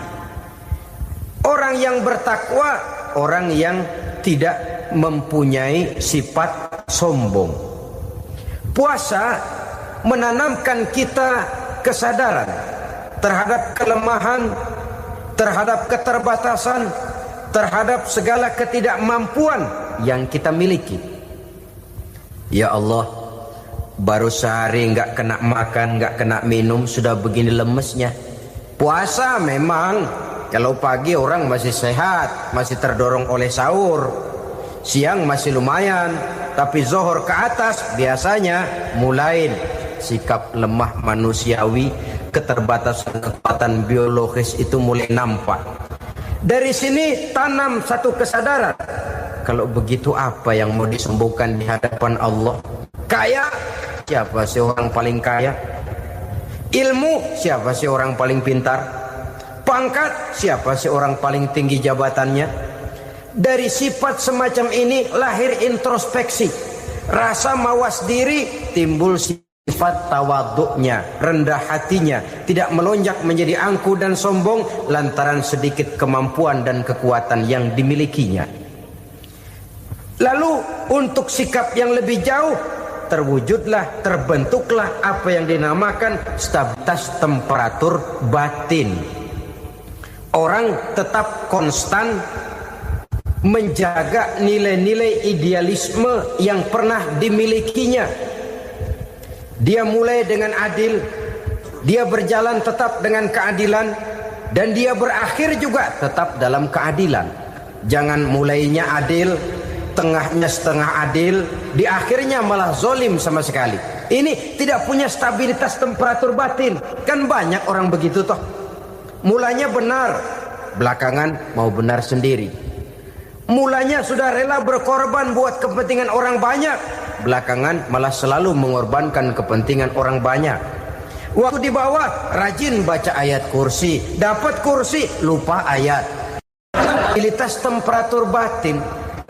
Orang yang bertakwa, orang yang tidak mempunyai sifat sombong. Puasa menanamkan kita kesadaran terhadap kelemahan, terhadap keterbatasan, terhadap segala ketidakmampuan yang kita miliki. Ya Allah, baru sehari nggak kena makan, nggak kena minum, sudah begini lemesnya. Puasa memang, kalau pagi orang masih sehat, masih terdorong oleh sahur, siang masih lumayan, tapi zuhur ke atas biasanya mulai sikap lemah manusiawi, keterbatasan kekuatan biologis itu mulai nampak. Dari sini tanam satu kesadaran. Kalau begitu apa yang mau disembuhkan di hadapan Allah? Kaya, siapa sih orang paling kaya? Ilmu, siapa sih orang paling pintar? Pangkat, siapa sih orang paling tinggi jabatannya? Dari sifat semacam ini lahir introspeksi. Rasa mawas diri, timbul sifat tawaduknya, rendah hatinya, tidak melonjak menjadi angku dan sombong lantaran sedikit kemampuan dan kekuatan yang dimilikinya. Lalu untuk sikap yang lebih jauh, terwujudlah, terbentuklah apa yang dinamakan stabilitas temperatur batin. Orang tetap konstan menjaga nilai-nilai idealisme yang pernah dimilikinya. Dia mulai dengan adil, dia berjalan tetap dengan keadilan, dan dia berakhir juga tetap dalam keadilan. Jangan mulainya adil, tengahnya setengah adil, di akhirnya malah zolim sama sekali. Ini tidak punya stabilitas temperatur batin. Kan banyak orang begitu toh. Mulanya benar, belakangan mau benar sendiri. Mulanya sudah rela berkorban buat kepentingan orang banyak, belakangan malah selalu mengorbankan kepentingan orang banyak. Waktu di bawah rajin baca ayat kursi, dapat kursi lupa ayat. Stabilitas temperatur batin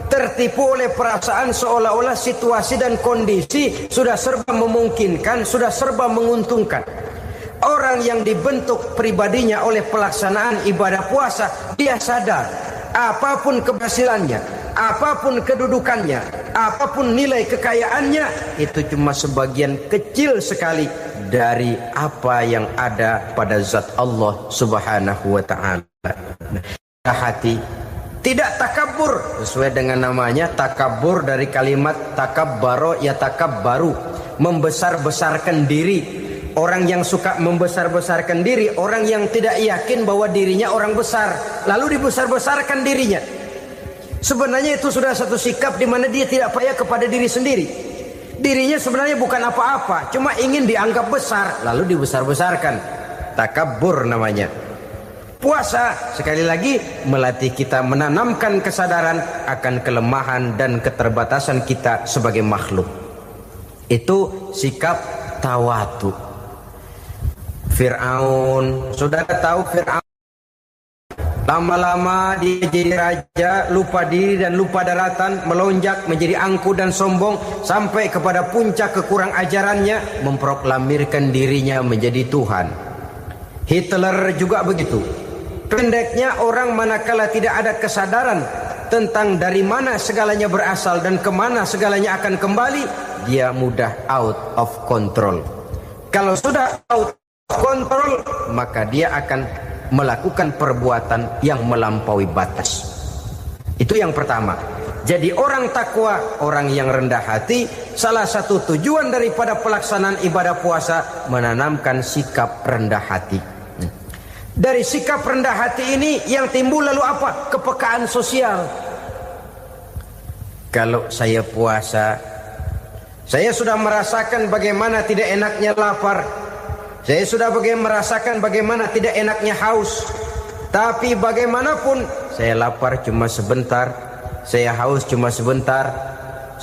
tertipu oleh perasaan seolah-olah situasi dan kondisi sudah serba memungkinkan, sudah serba menguntungkan. Orang yang dibentuk pribadinya oleh pelaksanaan ibadah puasa, dia sadar apapun keberhasilannya, apapun kedudukannya, apapun nilai kekayaannya, itu cuma sebagian kecil sekali dari apa yang ada pada zat Allah Subhanahu wa ta'ala. Hati tidak takabur, sesuai dengan namanya takabur dari kalimat takabbaro ya takabbaru, membesar-besarkan diri. Orang yang suka membesar-besarkan diri, orang yang tidak yakin bahwa dirinya orang besar, lalu dibesar-besarkan dirinya. Sebenarnya itu sudah satu sikap di mana dia tidak percaya kepada diri sendiri. Dirinya sebenarnya bukan apa-apa, cuma ingin dianggap besar, lalu dibesar-besarkan. Takabbur namanya. Puasa sekali lagi melatih kita menanamkan kesadaran akan kelemahan dan keterbatasan kita sebagai makhluk. Itu sikap tawadhu. Fir'aun, saudara tahu Fir'aun? Lama-lama dia jadi raja, lupa diri dan lupa daratan, melonjak menjadi angku dan sombong sampai kepada puncak kekurang ajarannya, memproklamirkan dirinya menjadi Tuhan. Hitler juga begitu. Pendeknya orang manakala tidak ada kesadaran tentang dari mana segalanya berasal dan kemana segalanya akan kembali, dia mudah out of control. Kalau sudah out of control, maka dia akan melakukan perbuatan yang melampaui batas. Itu yang pertama. Jadi orang takwa, orang yang rendah hati, salah satu tujuan daripada pelaksanaan ibadah puasa menanamkan sikap rendah hati. Dari sikap rendah hati ini yang timbul lalu apa? Kepekaan sosial. Kalau saya puasa, saya sudah merasakan bagaimana tidak enaknya lapar. Saya sudah merasakan bagaimana tidak enaknya haus. Tapi bagaimanapun, saya lapar cuma sebentar, saya haus cuma sebentar.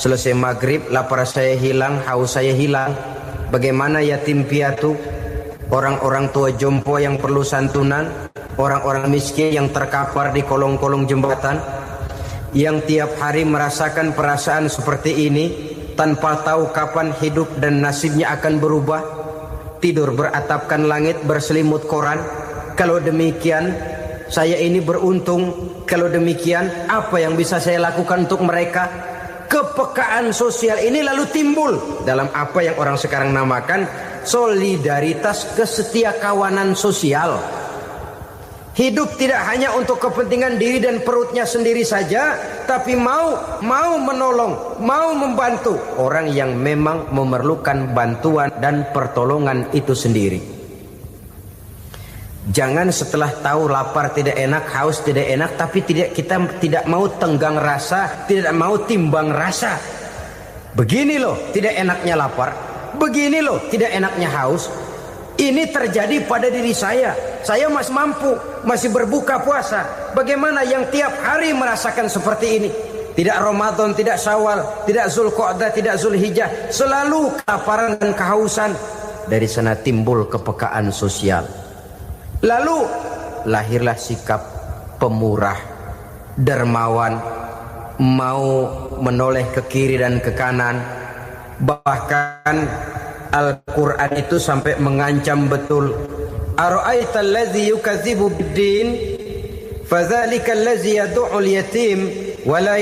Selesai maghrib, lapar saya hilang, haus saya hilang. Bagaimana yatim piatu, orang-orang tua jompo yang perlu santunan, orang-orang miskin yang terkapar di kolong-kolong jembatan, yang tiap hari merasakan perasaan seperti ini, tanpa tahu kapan hidup dan nasibnya akan berubah, tidur beratapkan langit berselimut koran. Kalau demikian saya ini beruntung. Kalau demikian apa yang bisa saya lakukan untuk mereka? Kepekaan sosial ini lalu timbul dalam apa yang orang sekarang namakan solidaritas kesetiakawanan sosial. Hidup tidak hanya untuk kepentingan diri dan perutnya sendiri saja, tapi mau menolong, mau membantu orang yang memang memerlukan bantuan dan pertolongan itu sendiri. Jangan setelah tahu lapar tidak enak, haus tidak enak, tapi kita tidak mau tenggang rasa, tidak mau timbang rasa. Begini loh tidak enaknya lapar, begini loh tidak enaknya haus. Ini terjadi pada diri saya. Saya masih mampu, masih berbuka puasa. Bagaimana yang tiap hari merasakan seperti ini? Tidak Ramadan, tidak Syawal, tidak Zulqa'dah, tidak Zulhijjah, selalu kelaparan dan kehausan. Dari sana timbul kepekaan sosial. Lalu lahirlah sikap pemurah, dermawan, mau menoleh ke kiri dan ke kanan. Bahkan Al-Quran itu sampai mengancam betul. Ara'aita allazi yukadzibu bid-din fadzalika allazi yad'u al-yatim wa la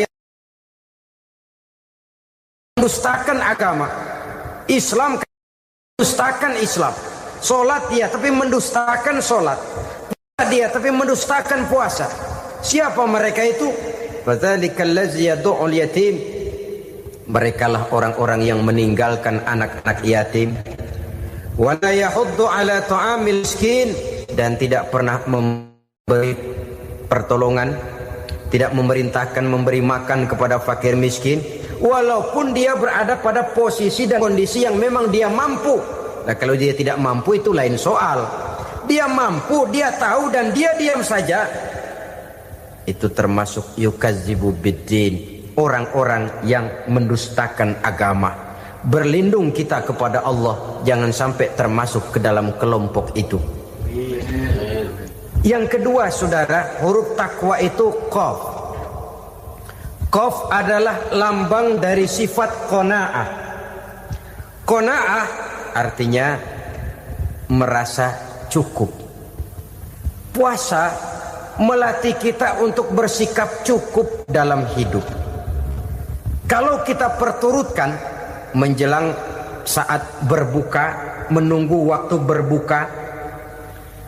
mendustakan agama. Islam mendustakan Islam. Salat dia tapi mendustakan salat. Puasa dia tapi mendustakan puasa. Siapa mereka itu? Fadzalika allazi yad'u al-yatim. Merekalah orang-orang yang meninggalkan anak-anak yatim. Wa la yahuddu ala ta'amil miskin, dan tidak pernah memberi pertolongan, tidak memerintahkan memberi makan kepada fakir miskin, walaupun dia berada pada posisi dan kondisi yang memang dia mampu. Nah, kalau dia tidak mampu itu lain soal. Dia mampu, dia tahu dan dia diam saja. Itu termasuk yukadzibu biddin. Orang-orang yang mendustakan agama. Berlindung kita kepada Allah, jangan sampai termasuk ke dalam kelompok itu. Yang kedua saudara, huruf takwa itu qaf. Qaf adalah lambang dari sifat qanaah. Qanaah artinya merasa cukup. Puasa melatih kita untuk bersikap cukup dalam hidup. Kalau kita perturutkan menjelang saat berbuka, menunggu waktu berbuka,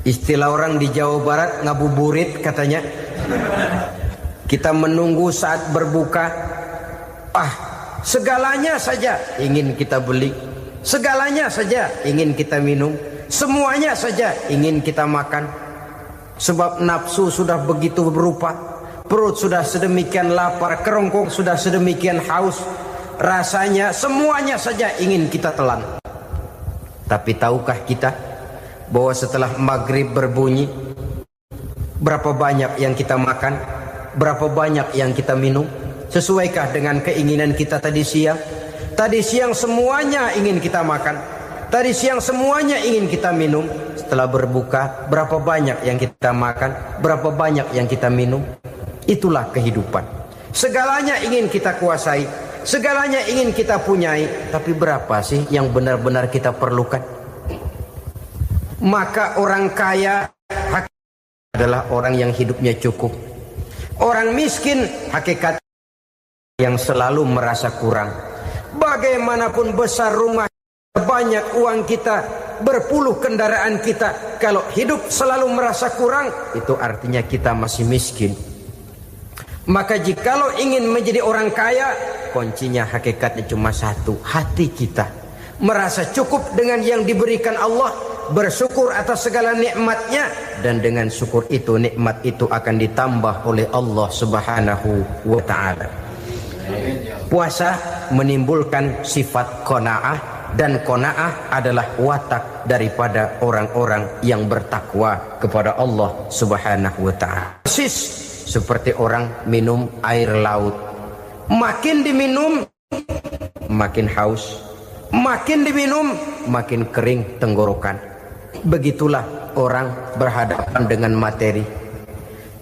istilah orang di Jawa Barat ngabuburit katanya. Kita menunggu saat berbuka, segalanya saja ingin kita beli, segalanya saja ingin kita minum, semuanya saja ingin kita makan. Sebab nafsu sudah begitu berupa. Perut sudah sedemikian lapar, kerongkong sudah sedemikian haus. Rasanya semuanya saja ingin kita telan. Tapi tahukah kita bahwa setelah maghrib berbunyi, berapa banyak yang kita makan, berapa banyak yang kita minum? Sesuaikah dengan keinginan kita tadi siang? Tadi siang semuanya ingin kita makan, tadi siang semuanya ingin kita minum. Setelah berbuka, berapa banyak yang kita makan, berapa banyak yang kita minum? Itulah kehidupan. Segalanya ingin kita kuasai, segalanya ingin kita punyai, tapi berapa sih yang benar-benar kita perlukan? Maka orang kaya adalah orang yang hidupnya cukup. Orang miskin hakikat yang selalu merasa kurang. Bagaimanapun besar rumah, banyak uang kita, berpuluh kendaraan kita, kalau hidup selalu merasa kurang, itu artinya kita masih miskin. Maka jikalau ingin menjadi orang kaya, kuncinya hakikatnya cuma satu, hati kita merasa cukup dengan yang diberikan Allah, bersyukur atas segala nikmatnya, dan dengan syukur itu, nikmat itu akan ditambah oleh Allah Subhanahu wa ta'ala. Puasa menimbulkan sifat qanaah, dan qanaah adalah watak daripada orang-orang yang bertakwa kepada Allah Subhanahu wa ta'ala. Persis seperti orang minum air laut. Makin diminum makin haus, makin diminum makin kering tenggorokan. Begitulah orang berhadapan dengan materi.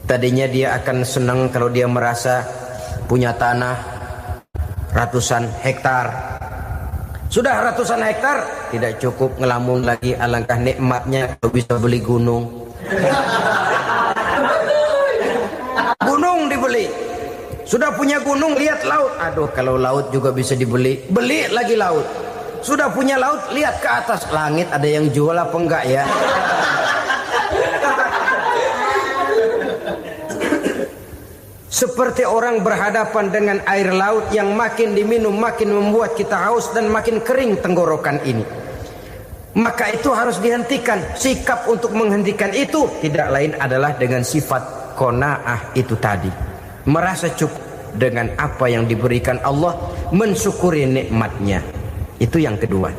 Tadinya dia akan senang kalau dia merasa punya tanah, ratusan hektar. Sudah ratusan hektar, tidak cukup ngelamun lagi, alangkah nikmatnya kalau bisa beli gunung. Gunung dibeli. Sudah punya gunung, lihat laut. Aduh, kalau laut juga bisa dibeli, beli lagi laut. Sudah punya laut, lihat ke atas langit, ada yang jual apa enggak ya? Seperti orang berhadapan dengan air laut yang makin diminum makin membuat kita haus dan makin kering tenggorokan ini. Maka itu harus dihentikan. Sikap untuk menghentikan itu tidak lain adalah dengan sifat qanaah itu tadi. Merasa cukup dengan apa yang diberikan Allah, mensyukuri nikmatnya. Itu yang kedua.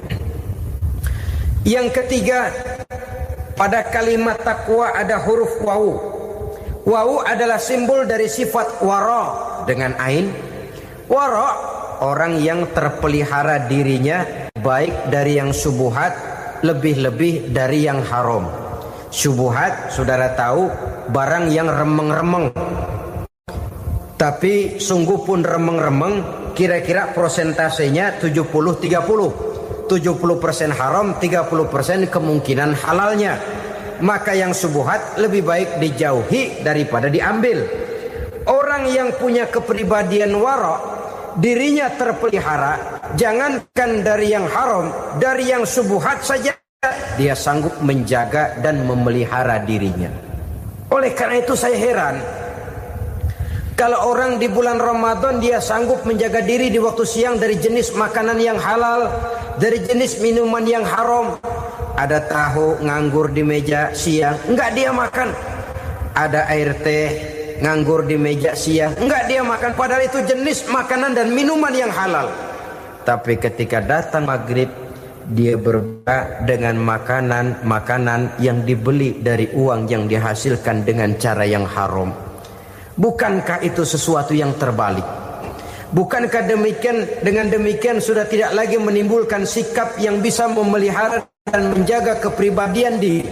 Yang ketiga, pada kalimat takwa ada huruf wawu. Wawu adalah simbol dari sifat wara dengan ain. Wara, orang yang terpelihara dirinya baik dari yang syubhat, lebih-lebih dari yang haram. Syubhat, saudara tahu, barang yang remeng-remeng. Tapi sungguh pun remeng-remeng, kira-kira prosentasenya 70-30. 70% haram, 30% kemungkinan halalnya. Maka yang syubhat lebih baik dijauhi daripada diambil. Orang yang punya kepribadian wara, dirinya terpelihara, jangankan dari yang haram, dari yang syubhat saja dia sanggup menjaga dan memelihara dirinya. Oleh karena itu saya heran, kalau orang di bulan Ramadan dia sanggup menjaga diri di waktu siang dari jenis makanan yang halal, dari jenis minuman yang haram. Ada tahu nganggur di meja siang, enggak dia makan. Ada air teh nganggur di meja siang, enggak dia makan. Padahal itu jenis makanan dan minuman yang halal. Tapi ketika datang maghrib, dia berbuka dengan makanan yang dibeli dari uang yang dihasilkan dengan cara yang haram. Bukankah itu sesuatu yang terbalik? Bukankah dengan demikian sudah tidak lagi menimbulkan sikap yang bisa memelihara dan menjaga kepribadian diri?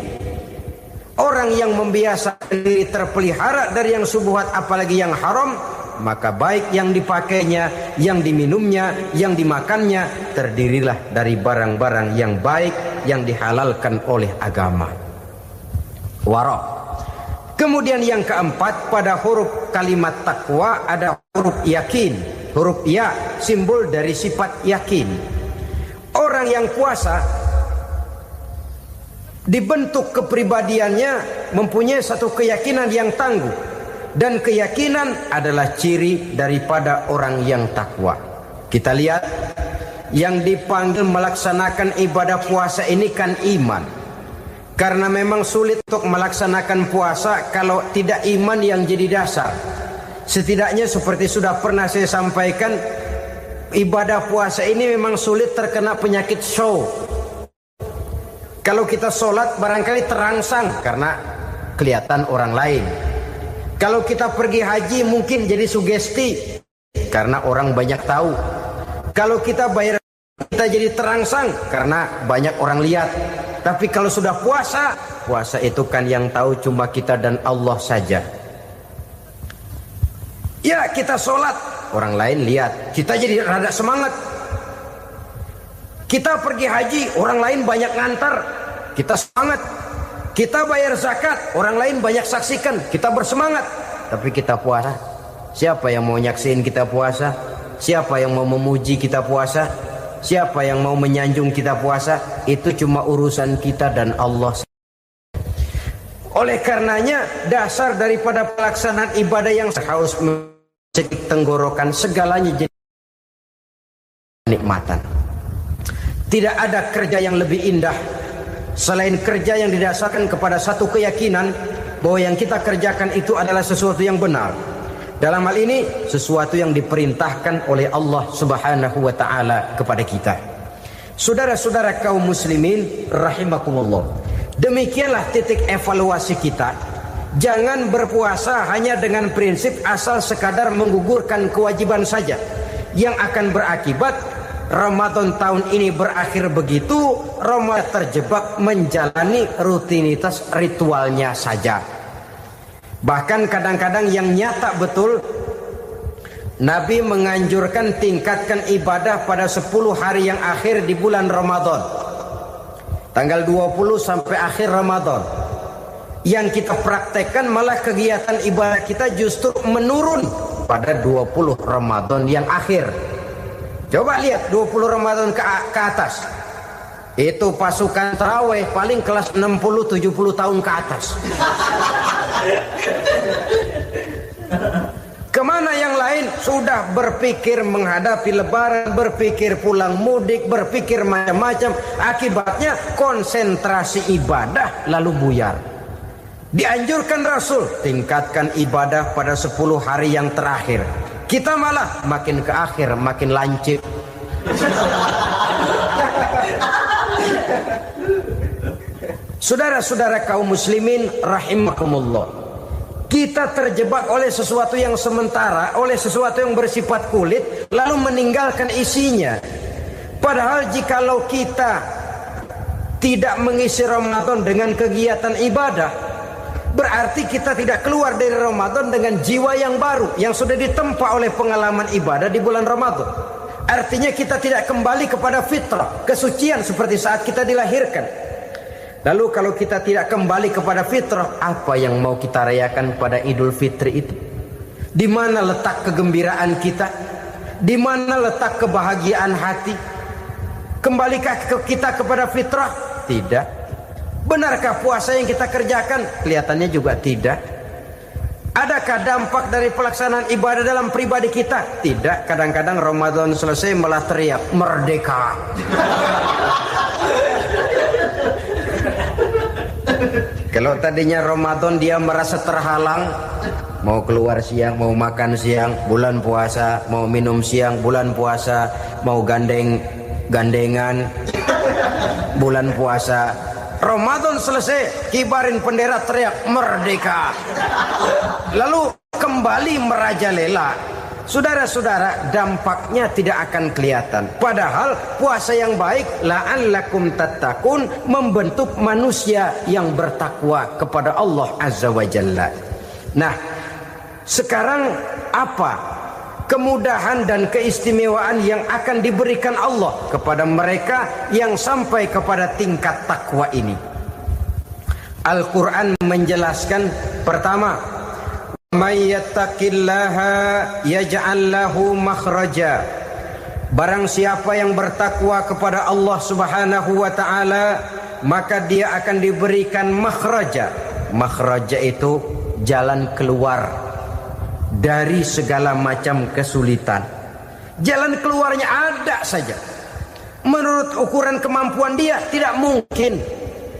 Orang yang membiasakan diri terpelihara dari yang syubhat apalagi yang haram, maka baik yang dipakainya, yang diminumnya, yang dimakannya terdirilah dari barang-barang yang baik yang dihalalkan oleh agama. Wara. Kemudian yang keempat, pada huruf kalimat takwa ada huruf yakin. Huruf ya simbol dari sifat yakin. Orang yang puasa dibentuk kepribadiannya mempunyai satu keyakinan yang tangguh, dan keyakinan adalah ciri daripada orang yang takwa. Kita lihat yang dipanggil melaksanakan ibadah puasa ini kan iman. Karena memang sulit untuk melaksanakan puasa kalau tidak iman yang jadi dasar. Setidaknya seperti sudah pernah saya sampaikan, ibadah puasa ini memang sulit terkena penyakit show. Kalau kita sholat barangkali terangsang karena kelihatan orang lain. Kalau kita pergi haji mungkin jadi sugesti karena orang banyak tahu. Kalau kita bayar, kita jadi terangsang karena banyak orang lihat. Tapi kalau sudah puasa, puasa itu kan yang tahu cuma kita dan Allah saja. Ya kita sholat, orang lain lihat, kita jadi rada semangat. Kita pergi haji, orang lain banyak ngantar, kita semangat. Kita bayar zakat, orang lain banyak saksikan, kita bersemangat. Tapi kita puasa, siapa yang mau nyaksiin kita puasa? Siapa yang mau memuji kita puasa? Siapa yang mau menyanjung kita puasa? Itu cuma urusan kita dan Allah. Oleh karenanya dasar daripada pelaksanaan ibadah yang harus mencegah tenggorokan segalanya jadi nikmatan. Tidak ada kerja yang lebih indah selain kerja yang didasarkan kepada satu keyakinan bahwa yang kita kerjakan itu adalah sesuatu yang benar. Dalam hal ini sesuatu yang diperintahkan oleh Allah Subhanahu wa taala kepada kita. Saudara-saudara kaum muslimin rahimakumullah. Demikianlah titik evaluasi kita. Jangan berpuasa hanya dengan prinsip asal sekadar menggugurkan kewajiban saja, yang akan berakibat Ramadan tahun ini berakhir begitu, Ramadan terjebak menjalani rutinitas ritualnya saja. Bahkan kadang-kadang yang nyata betul, Nabi menganjurkan tingkatkan ibadah pada 10 hari yang akhir di bulan Ramadan. Tanggal 20 sampai akhir Ramadan. Yang kita praktekkan malah kegiatan ibadah kita justru menurun pada 20 Ramadan yang akhir. Coba lihat 20 Ramadan ke atas. Itu pasukan tarawih paling kelas 60-70 tahun ke atas. Kemana yang lain sudah berpikir menghadapi lebaran, berpikir pulang mudik, berpikir macam-macam. Akibatnya konsentrasi ibadah lalu buyar. Dianjurkan Rasul tingkatkan ibadah pada 10 hari yang terakhir. Kita malah makin ke akhir makin lancip. Saudara-saudara kaum muslimin rahimakumullah. Kita terjebak oleh sesuatu yang sementara, oleh sesuatu yang bersifat kulit, lalu meninggalkan isinya. Padahal jikalau kita tidak mengisi Ramadan dengan kegiatan ibadah, berarti kita tidak keluar dari Ramadan dengan jiwa yang baru, yang sudah ditempa oleh pengalaman ibadah di bulan Ramadan. Artinya kita tidak kembali kepada fitrah, kesucian seperti saat kita dilahirkan. Lalu kalau kita tidak kembali kepada fitrah, apa yang mau kita rayakan pada Idul Fitri itu? Di mana letak kegembiraan kita? Di mana letak kebahagiaan hati? Kembalikah kita kepada fitrah? Tidak. Benarkah puasa yang kita kerjakan? Kelihatannya juga tidak. Adakah dampak dari pelaksanaan ibadah dalam pribadi kita? Tidak. Kadang-kadang Ramadan selesai malah teriak merdeka. Kalau tadinya Ramadan dia merasa terhalang, mau keluar siang, mau makan siang, bulan puasa, mau minum siang, bulan puasa, mau gandengan, bulan puasa. Ramadan selesai, kibarin bendera, teriak merdeka. Lalu kembali merajalela. Saudara-saudara, dampaknya tidak akan kelihatan. Padahal puasa yang baik, la'allakum tattaqun, membentuk manusia yang bertakwa kepada Allah Azza wa Jalla. Nah, sekarang apa kemudahan dan keistimewaan yang akan diberikan Allah kepada mereka yang sampai kepada tingkat takwa ini? Al-Quran menjelaskan, pertama, may yattaqillaha yaj'al lahu makhraja. Barang siapa yang bertakwa kepada Allah Subhanahu wa taala, maka dia akan diberikan makhraja. Makhraja itu jalan keluar dari segala macam kesulitan. Jalan keluarnya ada saja. Menurut ukuran kemampuan dia tidak mungkin,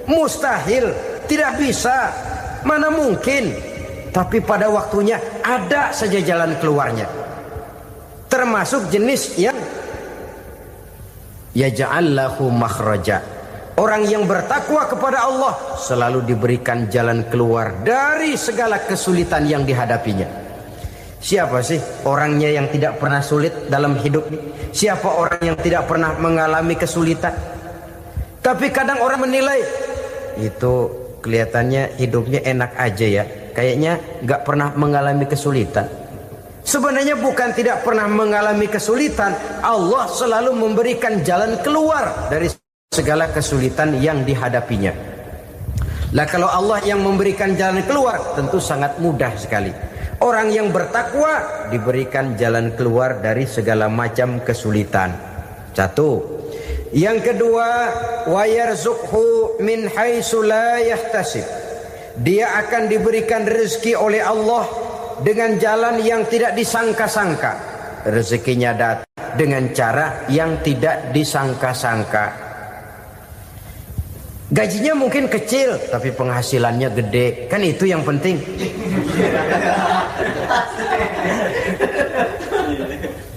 mustahil, tidak bisa, mana mungkin. Tapi pada waktunya ada saja jalan keluarnya. Termasuk jenis yang yaj'al lahu makhraja. Orang yang bertakwa kepada Allah selalu diberikan jalan keluar dari segala kesulitan yang dihadapinya. Siapa sih orangnya yang tidak pernah sulit dalam hidup ini? Siapa orang yang tidak pernah mengalami kesulitan? Tapi kadang orang menilai, itu kelihatannya hidupnya enak aja ya, kayaknya gak pernah mengalami kesulitan. Sebenarnya bukan tidak pernah mengalami kesulitan, Allah selalu memberikan jalan keluar dari segala kesulitan yang dihadapinya. Lah kalau Allah yang memberikan jalan keluar, tentu sangat mudah sekali. Orang yang bertakwa diberikan jalan keluar dari segala macam kesulitan. Satu. Yang kedua, wa yarzuqhu min haitsu la yahtasib. Dia akan diberikan rezeki oleh Allah dengan jalan yang tidak disangka-sangka. Rezekinya datang dengan cara yang tidak disangka-sangka. Gajinya mungkin kecil, tapi penghasilannya gede. Kan itu yang penting.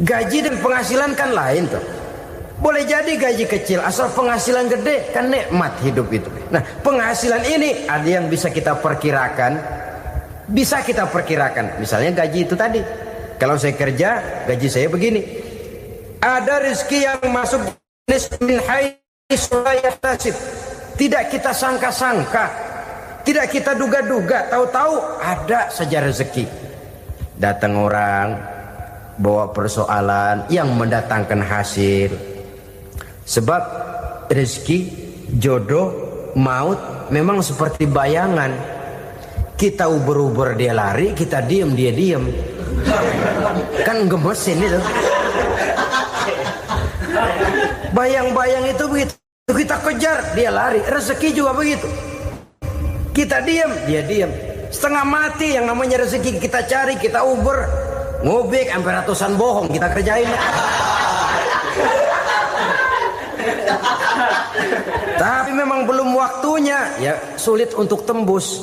Gaji dan penghasilan kan lain tuh. Boleh jadi gaji kecil, asal penghasilan gede, kan nikmat hidup itu. Nah, penghasilan ini ada yang bisa kita perkirakan. Bisa kita perkirakan. Misalnya gaji itu tadi. Kalau saya kerja, gaji saya begini. Ada rezeki yang masuk min haitsu la yahtasib. Tidak kita sangka-sangka, tidak kita duga-duga, tahu-tahu ada saja rezeki. Datang orang bawa persoalan yang mendatangkan hasil. Sebab rezeki, jodoh, maut memang seperti bayangan. Kita uber-uber dia lari, kita diem dia diem. Kan gemesin itu. Bayang-bayang itu begitu. Kita kejar, dia lari. Rezeki juga begitu. Kita diam, dia diam. Setengah mati yang namanya rezeki kita cari, kita uber. Ngobek sampai ratusan bohong kita kerjain. Tapi memang belum waktunya, ya sulit untuk tembus.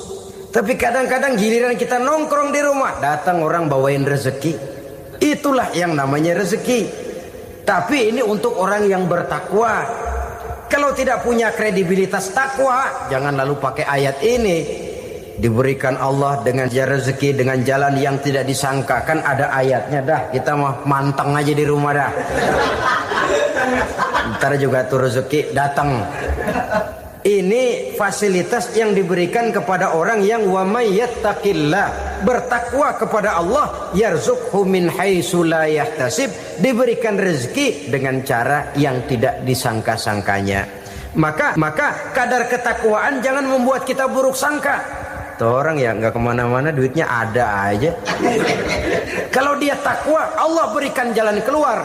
Tapi kadang-kadang giliran kita nongkrong di rumah, datang orang bawain rezeki. Itulah yang namanya rezeki. Tapi ini untuk orang yang bertakwa. Kalau tidak punya kredibilitas takwa, jangan lalu pakai ayat ini. Diberikan Allah dengan rezeki dengan jalan yang tidak disangka. Kan ada ayatnya dah. Kita mah manteng aja di rumah dah. Ntar juga tuh rezeki datang. Ini fasilitas yang diberikan kepada orang yang wa may yattaqillah, bertakwa kepada Allah, yarzuqhu min haitsu la yahtasib, diberikan rezeki dengan cara yang tidak disangka-sangkanya. Maka kadar ketakwaan jangan membuat kita buruk sangka. Tuh orang ya nggak kemana-mana, duitnya ada aja. Kalau dia takwa, Allah berikan jalan keluar.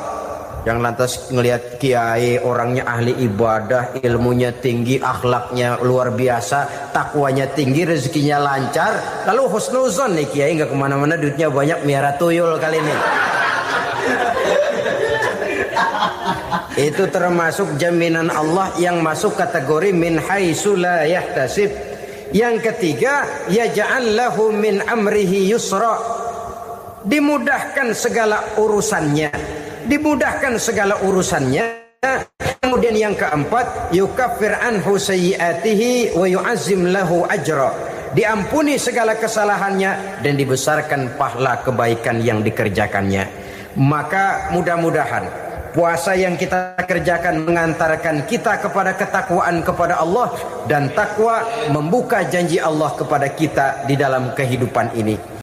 Yang lantas ngelihat kiai orangnya ahli ibadah, ilmunya tinggi, akhlaknya luar biasa, takwanya tinggi, rezekinya lancar, lalu husnuzon nih kiai nggak kemana-mana, duitnya banyak, miara tuyul kali ini. Itu termasuk jaminan Allah yang masuk kategori min haitsu la yahtasib. Yang ketiga, yaj'al lahu min amrihi yusra, dimudahkan segala urusannya. Dimudahkan segala urusannya. Kemudian yang keempat, yukaffir anhu sayyiatihi wa yu'azzim lahu ajra, diampuni segala kesalahannya dan dibesarkan pahala kebaikan yang dikerjakannya. Maka mudah-mudahan puasa yang kita kerjakan mengantarkan kita kepada ketakwaan kepada Allah, dan takwa membuka janji Allah kepada kita di dalam kehidupan ini.